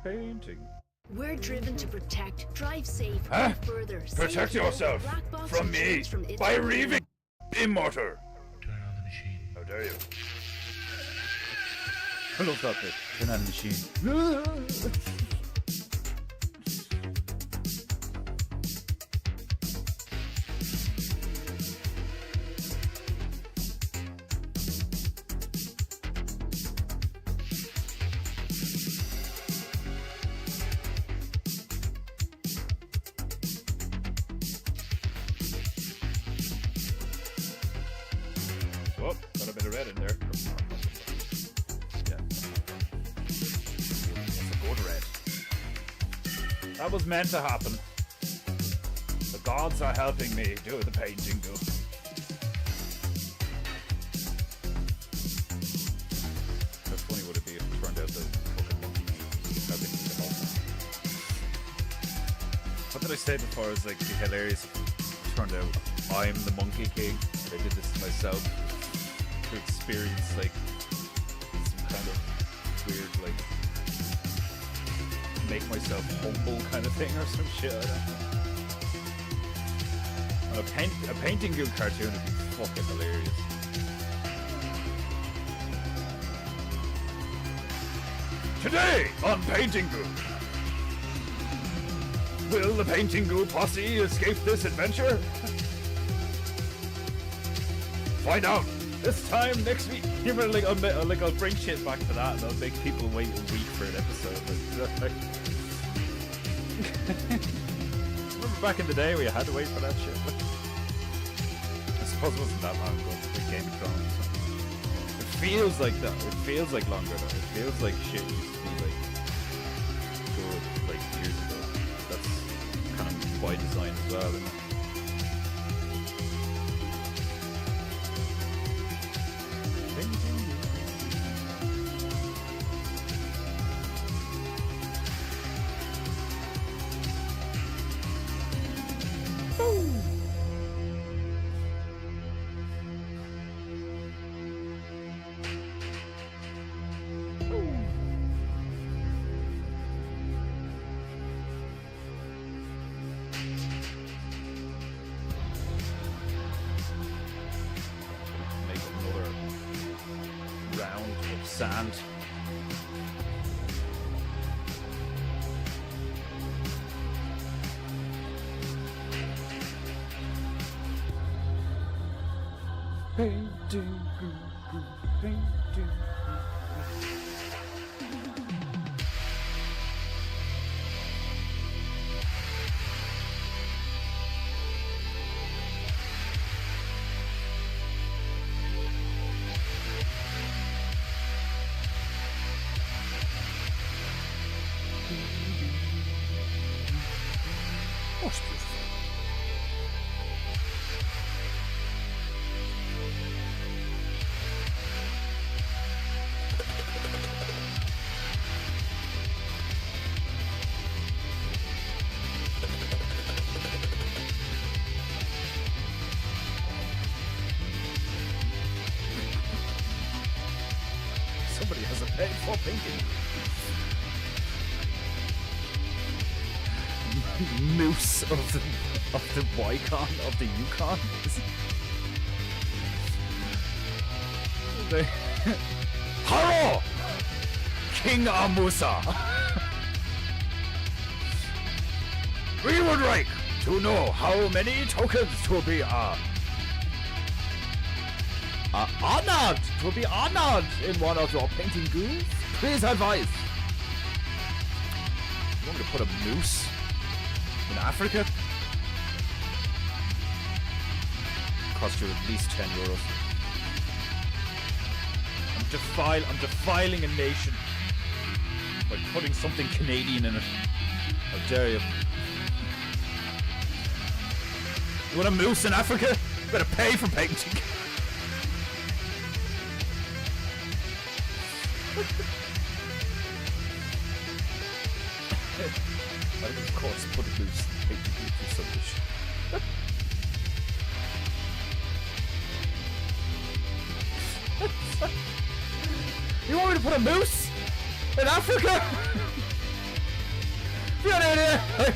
Painting. We're driven to protect, drive safe, Huh? and further. Protect yourself from me by reaving immortal. Turn on the machine. How dare you? I love that bit. Turn on the machine. Got a bit of red in there. Yeah. It's a good red. That was meant to happen. The gods are helping me do the painting. How funny would it be if it turned out the fucking monkey helping me to help? What did I say before? It was like, it'd be hilarious if it turned out I'm the Monkey King. I did this to myself to experience like some kind of weird like make myself humble kind of thing or some shit. I don't know. A painting goo cartoon would be fucking hilarious. Today on Painting Goo, will the Painting Goo posse escape this adventure? Find out this time next week. You know, like I'll bring shit back to that, and I'll make people wait a week for an episode. Like, remember back in the day where you had to wait for that shit? I suppose it wasn't that long ago. The Game of Thrones. It feels like that. It feels like longer though. It feels like shit used to be like good like years ago. That's kind of by design as well, isn't it? Sand. Painting, painting. Oh, it's beautiful. Somebody has a pay for painting. Moose of the Yukon of the Yukon. Haro! King Amusa! We would like to know how many tokens to be honored in one of your painting goos. Please advise. You want me to put a moose in Africa? Cost you at least €10. I'm defiling a nation by putting something Canadian in it. How dare you? You want a moose in Africa? You better pay for painting. I would of course put a moose in painting for some shit. You want me to put a moose in Africa? You have any idea? Like,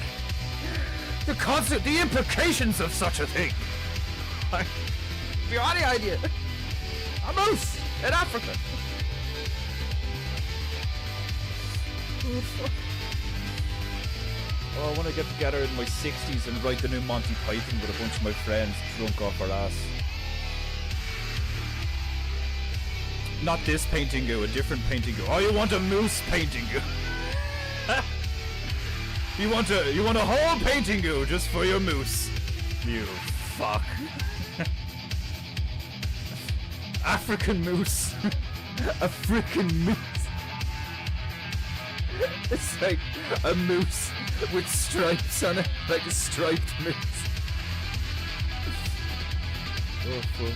the concept, the implications of such a thing. Like, you have any idea? A moose in Africa. Oh, I want to get together in my 60s and write the new Monty Python with a bunch of my friends drunk off our ass. Not this painting goo, a different painting goo. Oh, you want a moose painting goo? You want a whole painting goo just for your moose? You fuck. African moose. A freaking moose. It's like a moose with stripes on it, like a striped moose. Oh fuck.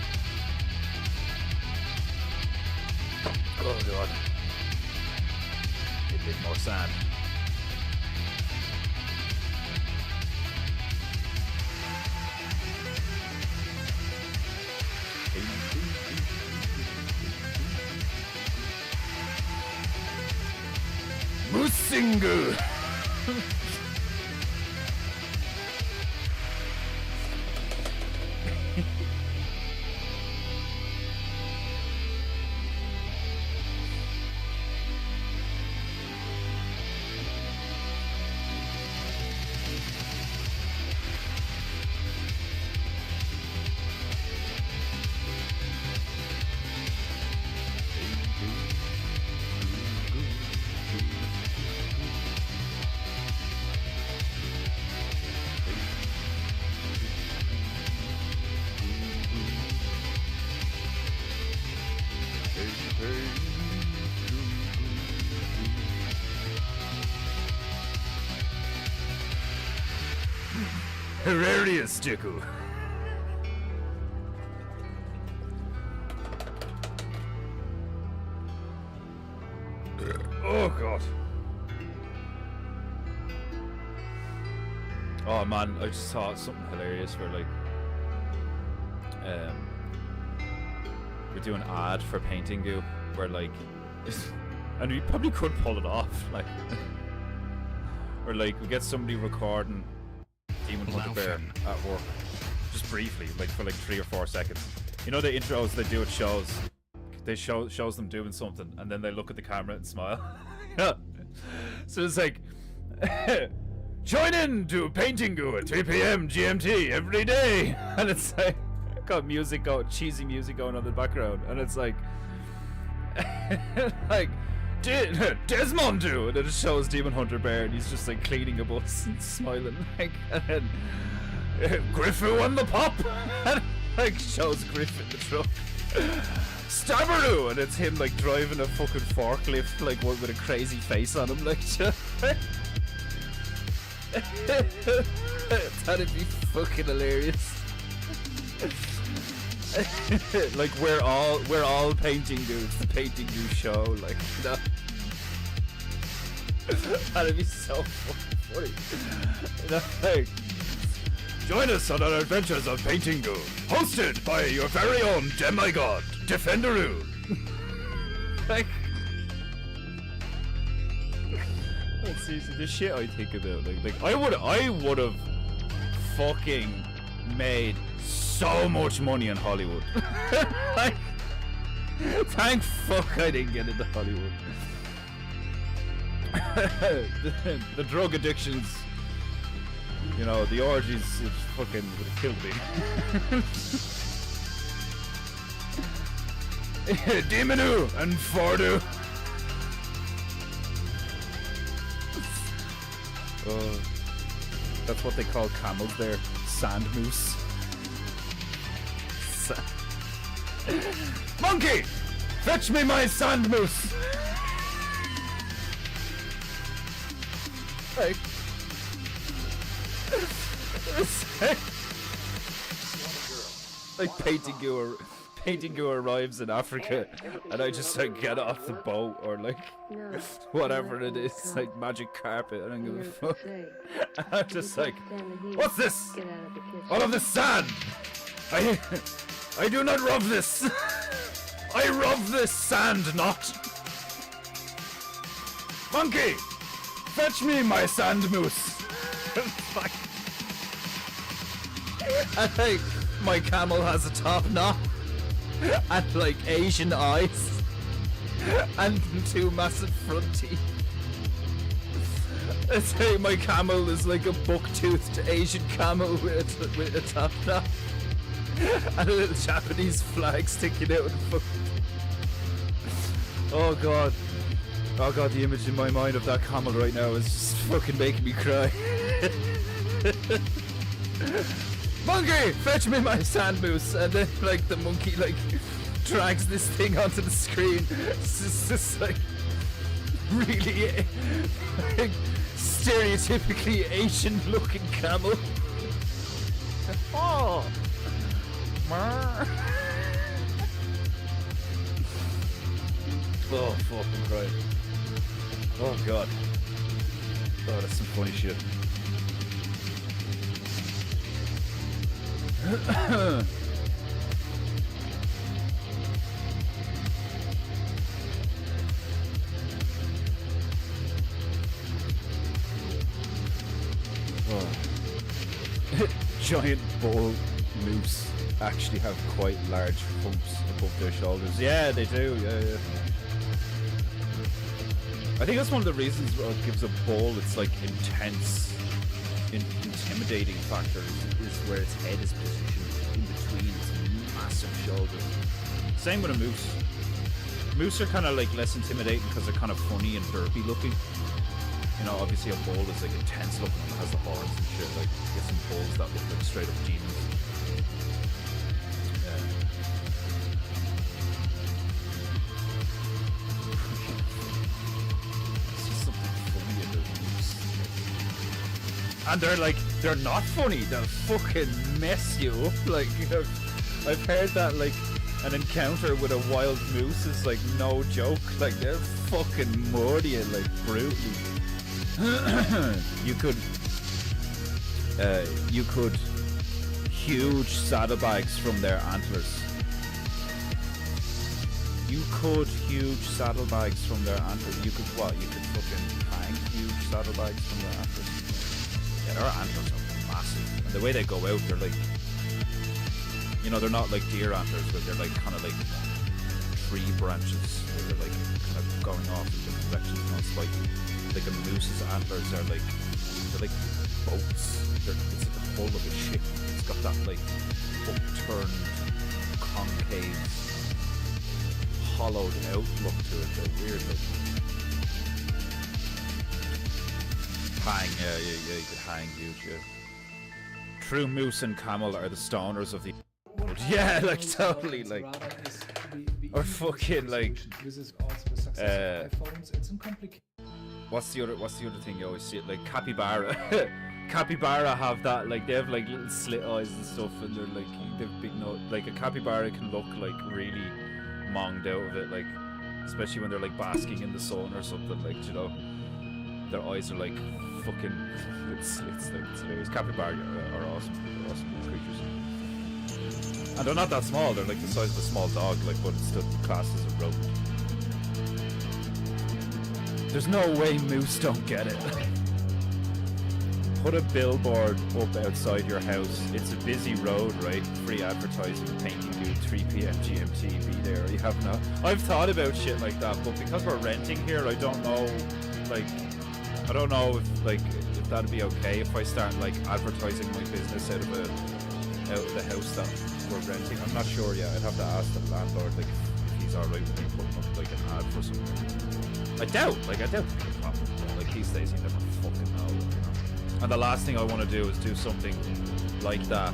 Oh god. A bit more sand. Moose-single! Hilarious, Jiku. Oh god. Oh man, I just saw something hilarious where like we're doing an ad for PEINTEINGU where like and we probably could pull it off, like or like we get somebody recording Demon Hunter Bear at work just briefly, like for like 3 or 4 seconds. You know the intros they do at shows? They shows them doing something and then they look at the camera and smile. Yeah. So it's like join in to PEINTEINGU at 3 p.m. GMT every day, and it's like got music going, cheesy music going on in the background, and it's like like Desmond do, and it shows Demon Hunter Bear and he's just like cleaning a bus and smiling, like, and then Griffoo on the pop and like shows Griff in the truck. Stabberoo, and it's him like driving a fucking forklift, like one with a crazy face on him, like that'd be fucking hilarious. Like we're all PEINTEINGU, it's the PEINTEINGU show, like, you know. That'd be so fucking funny. You know, like, join us on our adventures of PEINTEINGU, hosted by your very own demigod, Defenderoo. Like, that's seriously the shit I think about. Like I would have fucking made so much money in Hollywood. Like, thank fuck I didn't get into Hollywood. The drug addictions, you know, the orgies, it fucking would have killed me. Demonoo and Fordoo. Oh, that's what they call camels there. Sand moose. Monkey! Fetch me my sand moose! Like, like PEINTEINGU arrives in Africa and I just like get off the boat or like whatever it is, like magic carpet, I don't give a fuck. And I'm just like, what's this? All of this sand! I do not rub this! I rub this sand not! Monkey! Fetch me my sand moose! And like, my camel has a top knot and like Asian eyes and 2 massive front teeth. It's like my camel is like a buck-toothed Asian camel with a top knot and a little Japanese flag sticking out of the fucking... Oh god. Oh god, the image in my mind of that camel right now is just fucking making me cry. Monkey, fetch me my sand moose, and then like the monkey like drags this thing onto the screen. It's just like really like, stereotypically Asian-looking camel. Oh, oh, fucking Christ! Oh God! Oh, that's some funny shit. Giant bull moose actually have quite large humps above their shoulders. Yeah, they do. Yeah. I think that's one of the reasons what gives a bull its like intense, intimidating factor is where its head is positioned in between its massive shoulders. Same with a moose. Moose are kind of like less intimidating because they're kind of funny and derpy looking. You know, obviously a bull is like intense looking and has the horns and shit. Like, you get some bulls that look like straight up demons. Yeah. It's just something funny about moose. And they're not funny. They'll fucking mess you up. Like, you know, I've heard that like an encounter with a wild moose is like no joke. Like, they'll fucking murder you like brutally. You could huge saddlebags from their antlers. You could huge saddlebags from their antlers. You could what? You could fucking hang huge saddlebags from their antlers. Yeah, their antlers are massive. And the way they go out, they're like, you know, they're not like deer antlers, but they're like kind of like tree branches. They're like kind of going off in different directions, not spiky. Like a moose's antlers are like, they're like boats. It's like the hull of a ship. It's got that like upturned, concave, hollowed out look to it. They're weird. Like hang, yeah, you could hang huge. Yeah. True moose and camel are the stoners of the world. Yeah, like totally, like, or fucking like. What's the other thing you always see? Like capybara. Capybara have that, like, they have like little slit eyes and stuff, and they're like, they've big nose. Like a capybara can look like really monged out of it, like, especially when they're like basking in the sun or something, like, you know, their eyes are like fucking slits, like, it's hilarious. Capybara are awesome. They're awesome creatures. And they're not that small, they're like the size of a small dog, like, but it's still classed as a rodent. There's no way moose don't get it. Put a billboard up outside your house. It's a busy road, right? Free advertising, painting dude, 3 p.m. GMT, be there. You have no. I've thought about shit like that, but because we're renting here, I don't know. Like, I don't know if that'd be okay if I start like advertising my business out of the house that we're renting. I'm not sure yet. I'd have to ask the landlord like if he's alright with me putting up like an ad for something. I doubt it'd be a problem. Like these days, you never fucking know. You know? And the last thing I want to do is do something like that,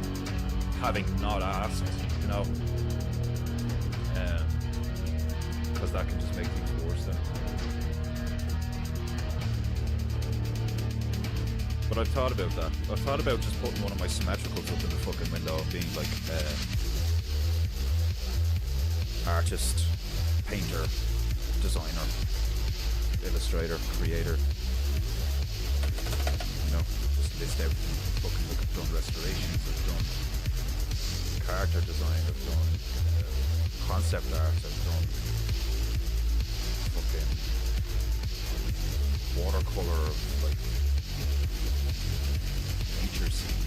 having not asked, you know, because that can just make things worse then. But I've thought about that. I've thought about just putting one of my symmetricals up in the fucking window, being like artist, painter, designer, illustrator, creator. You know, just list everything. Fucking look, I've done restorations, I've done character design, I've done concept art, I've done fucking watercolor of like nature scenes.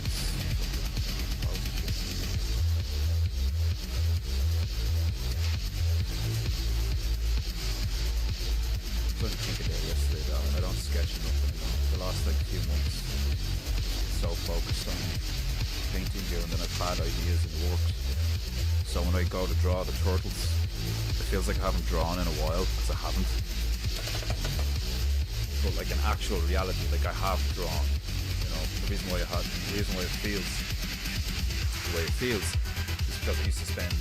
I was thinking there yesterday though, and I don't sketch enough anymore. The last like few months, so focused on painting here, and then I've had ideas in the works. So when I go to draw the turtles, it feels like I haven't drawn in a while, because I haven't. But like in actual reality, like I have drawn. You know, the reason why it feels the way it feels is because I used to spend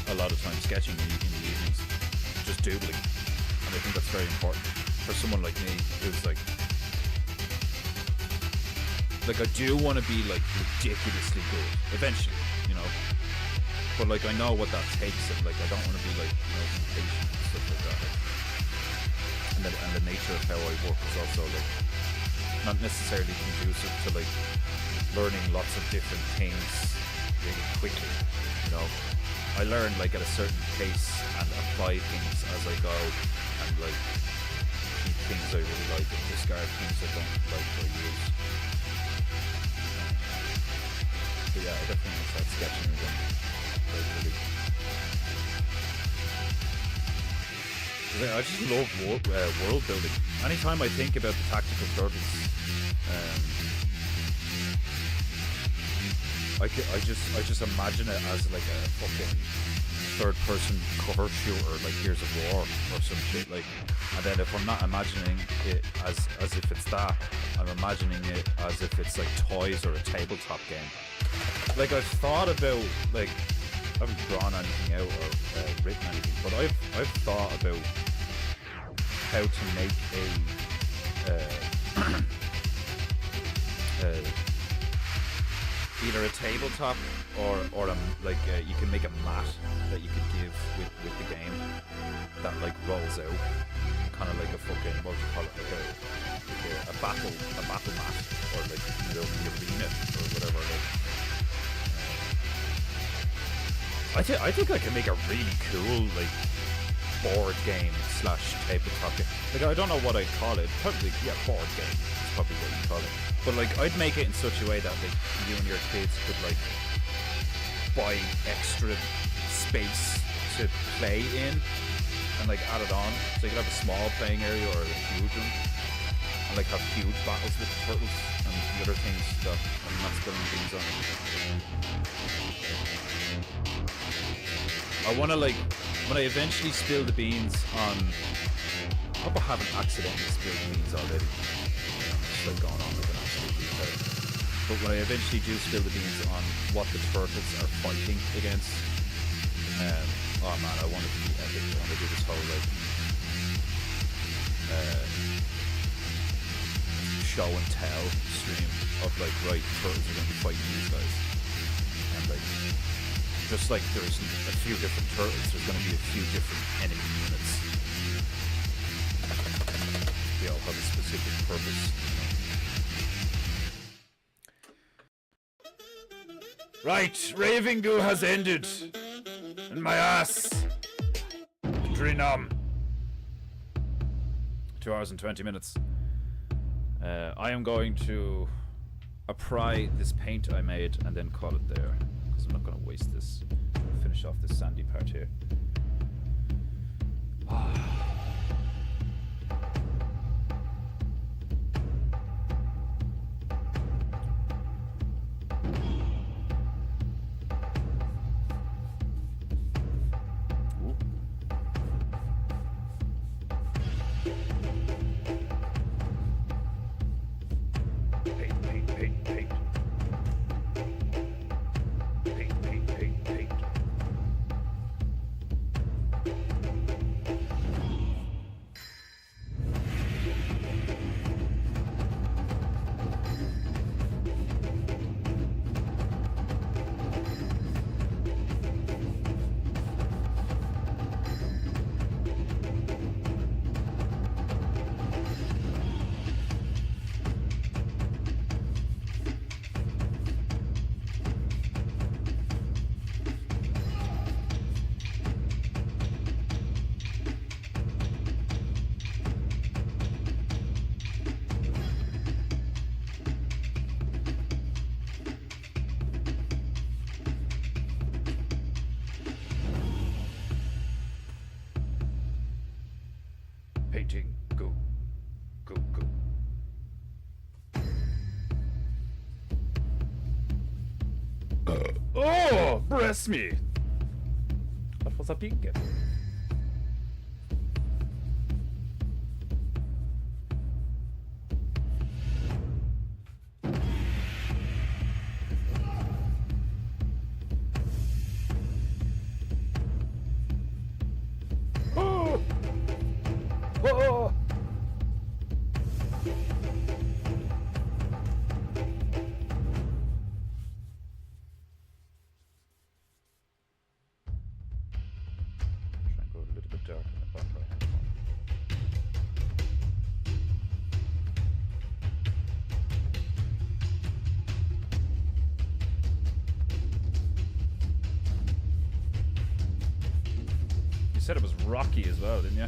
a lot of time sketching in the evenings, just doodling, and I think that's very important for someone like me who's like I do want to be like ridiculously good eventually, you know, but like I know what that takes, and like I don't want to be like, you know, impatient and stuff like that, and the nature of how I work is also like not necessarily conducive to like learning lots of different things really quickly, you know. I learn like at a certain pace and apply things as I go, and like keep things I really like and discard things I don't like or use. But yeah, I definitely want to start sketching again. Like, really. I just love world building. Anytime I think about the Tactical Turtles, I just imagine it as like a fucking third-person cover shooter, like Gears of War or some shit. Like, and then if I'm not imagining it as if it's that, I'm imagining it as if it's like toys or a tabletop game. Like I've thought about, like, I haven't drawn anything out or written anything, but I've thought about how to make either a tabletop or you can make a mat that you could give with the game that like rolls out, kind of like a fucking, what would you call it, like a battle mat, or like, you know, the arena or whatever. Like, I think I can make a really cool like board game / tabletop game. Like, I don't know what I'd call it. Probably, yeah, board game is probably what you'd call it. But like, I'd make it in such a way that like you and your kids could like buy extra space to play in and like add it on. So you could have a small playing area or a huge one, and like have huge battles with the turtles and the other things that I'm not spilling beans on. I want to, like, when I eventually spill the beans on, I hope I haven't accidentally spilled the beans already. It's like going on like an absolute retard. But when I eventually do spill the beans on what the turtles are fighting against, oh man, I want it to be epic. I want to do this whole like show and tell stream of like, right, turtles are going to be fighting these guys, and like, just like there's a few different turtles, there's going to be a few different enemy units. They all have a specific purpose. Right, Raving Goo has ended. And my ass. Very numb. 2 hours and 20 minutes. I am going to apply this paint I made and then call it there, because I'm not going to waste this. Finish off this sandy part here. Painting, go, go, go. Oh, bless me! What was a pig? Oh! Try and go a little bit darker in the bottom right hand corner. You said it was rocky as well, didn't you?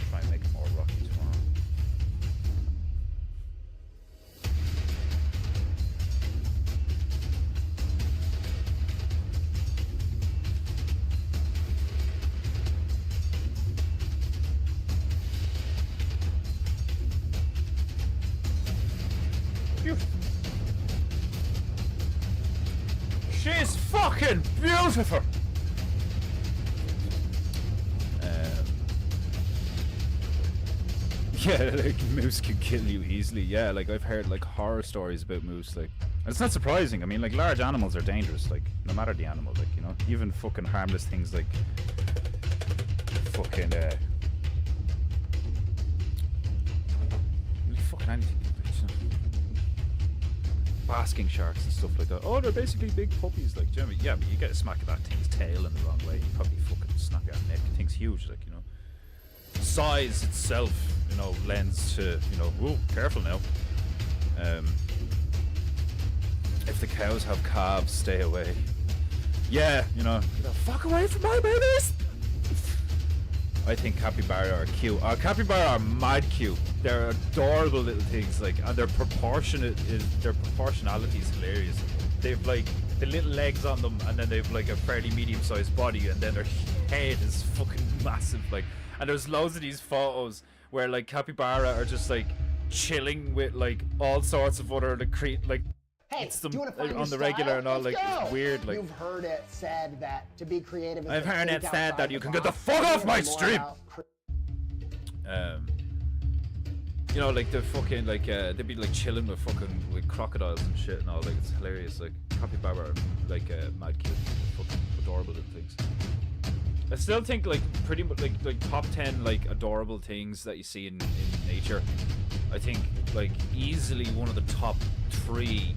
Try and make it more rocky tomorrow. She's fucking beautiful. Yeah, like moose can kill you easily. Yeah, like I've heard like horror stories about moose. Like, and it's not surprising. I mean, like large animals are dangerous. Like, no matter the animal. Like, you know, even fucking harmless things like fucking fucking anything. Basking sharks and stuff like that. Oh, they're basically big puppies, like, do you know what I mean? Yeah, but you get a smack of that thing's tail in the wrong way, you probably fucking snap your neck. The thing's huge, like, you know. Size itself, you know, lends to, you know, whoa, careful now. If the cows have calves, stay away. Yeah, you know, get the fuck away from my babies! I think capybara are cute. Capybara are mad cute. They're adorable little things, like, and their proportionality is hilarious. They've like the little legs on them, and then they've like a fairly medium-sized body, and then their head is fucking massive. Like, and there's loads of these photos where like capybara are just like chilling with like all sorts of other like Hey, it's them do you want to find on the your regular style? and all. Let's like go. It's weird. Like, you've heard it said that to be creative is I've to heard think it said outside that you the can get the box. fuck off my More stream. about You know, like the fucking like they'd be like chilling with fucking with crocodiles and shit and all. Like, it's hilarious. Like capybara are like mad cute, fucking adorable little things. I still think like pretty much like top 10 like adorable things that you see in nature. I think like easily one of the top 3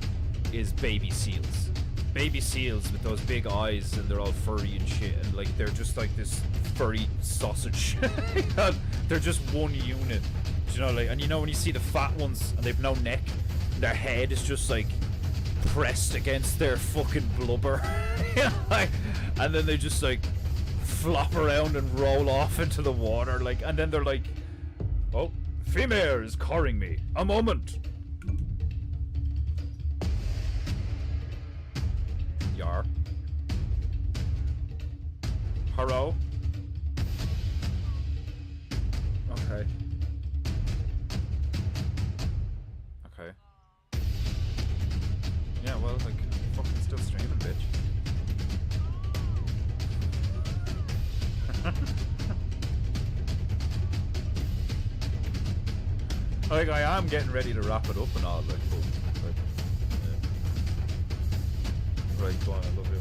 is baby seals. Baby seals with those big eyes, and they're all furry and shit, and like they're just like this furry sausage. They're just one unit. Do you know, like, and you know when you see the fat ones and they've no neck, their head is just like pressed against their fucking blubber. You know, like, and then they just like flop around and roll off into the water, like, and then they're like, oh, female is coring me. A moment. Yar. Hello. Okay. Okay. Yeah, well, like, fucking still streaming, bitch. Like, I am getting ready to wrap it up and all, like, but, yeah. Right, go on, I love you.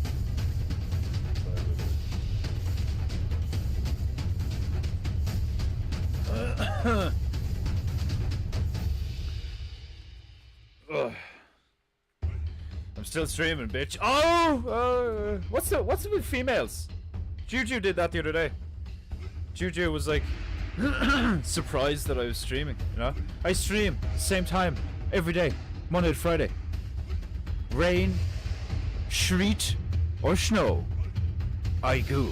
I'm still streaming, bitch. Oh, what's it with females? Juju did that the other day. Juju was like surprised that I was streaming. You know, I stream same time every day, Monday to Friday. Rain, sleet, or snow, I go.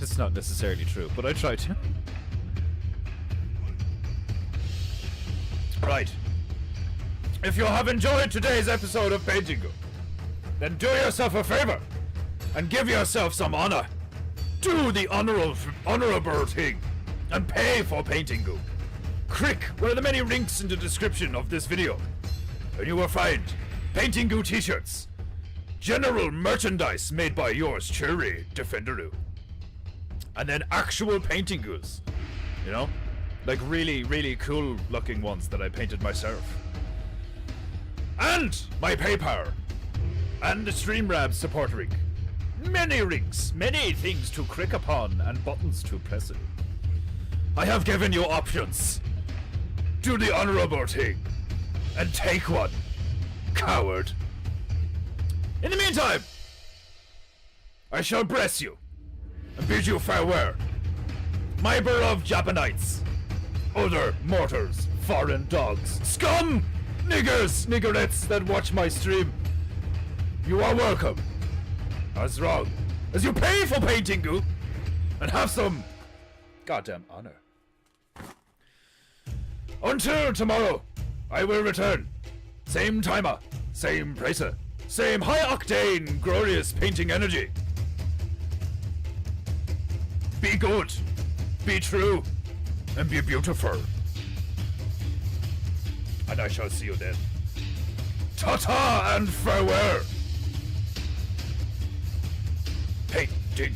It's not necessarily true, but I try to. Right. If you have enjoyed today's episode of PEINTEINGU, then do yourself a favor and give yourself some honor. Do the honorable thing and pay for PEINTEINGU. Click one of the many links in the description of this video, and you will find PEINTEINGU T-shirts, general merchandise made by yours truly, Defenderu, and then actual PEINTEINGUs, you know, like really, really cool looking ones that I painted myself. And my PayPal, and the StreamRab support link, many rings, many things to click upon, and buttons to press it. I have given you options. Do the honorable thing, and take one, coward. In the meantime, I shall bless you, and bid you farewell. My beloved Japanites, other mortals, foreign dogs, scum, niggers, niggerettes that watch my stream. You are welcome, as long as you pay for Paintingu, and have some goddamn honor. Until tomorrow, I will return. Same timer, same pricer, same high-octane, glorious painting energy. Be good, be true, and be beautiful. And I shall see you then. Ta-ta and farewell. Painting.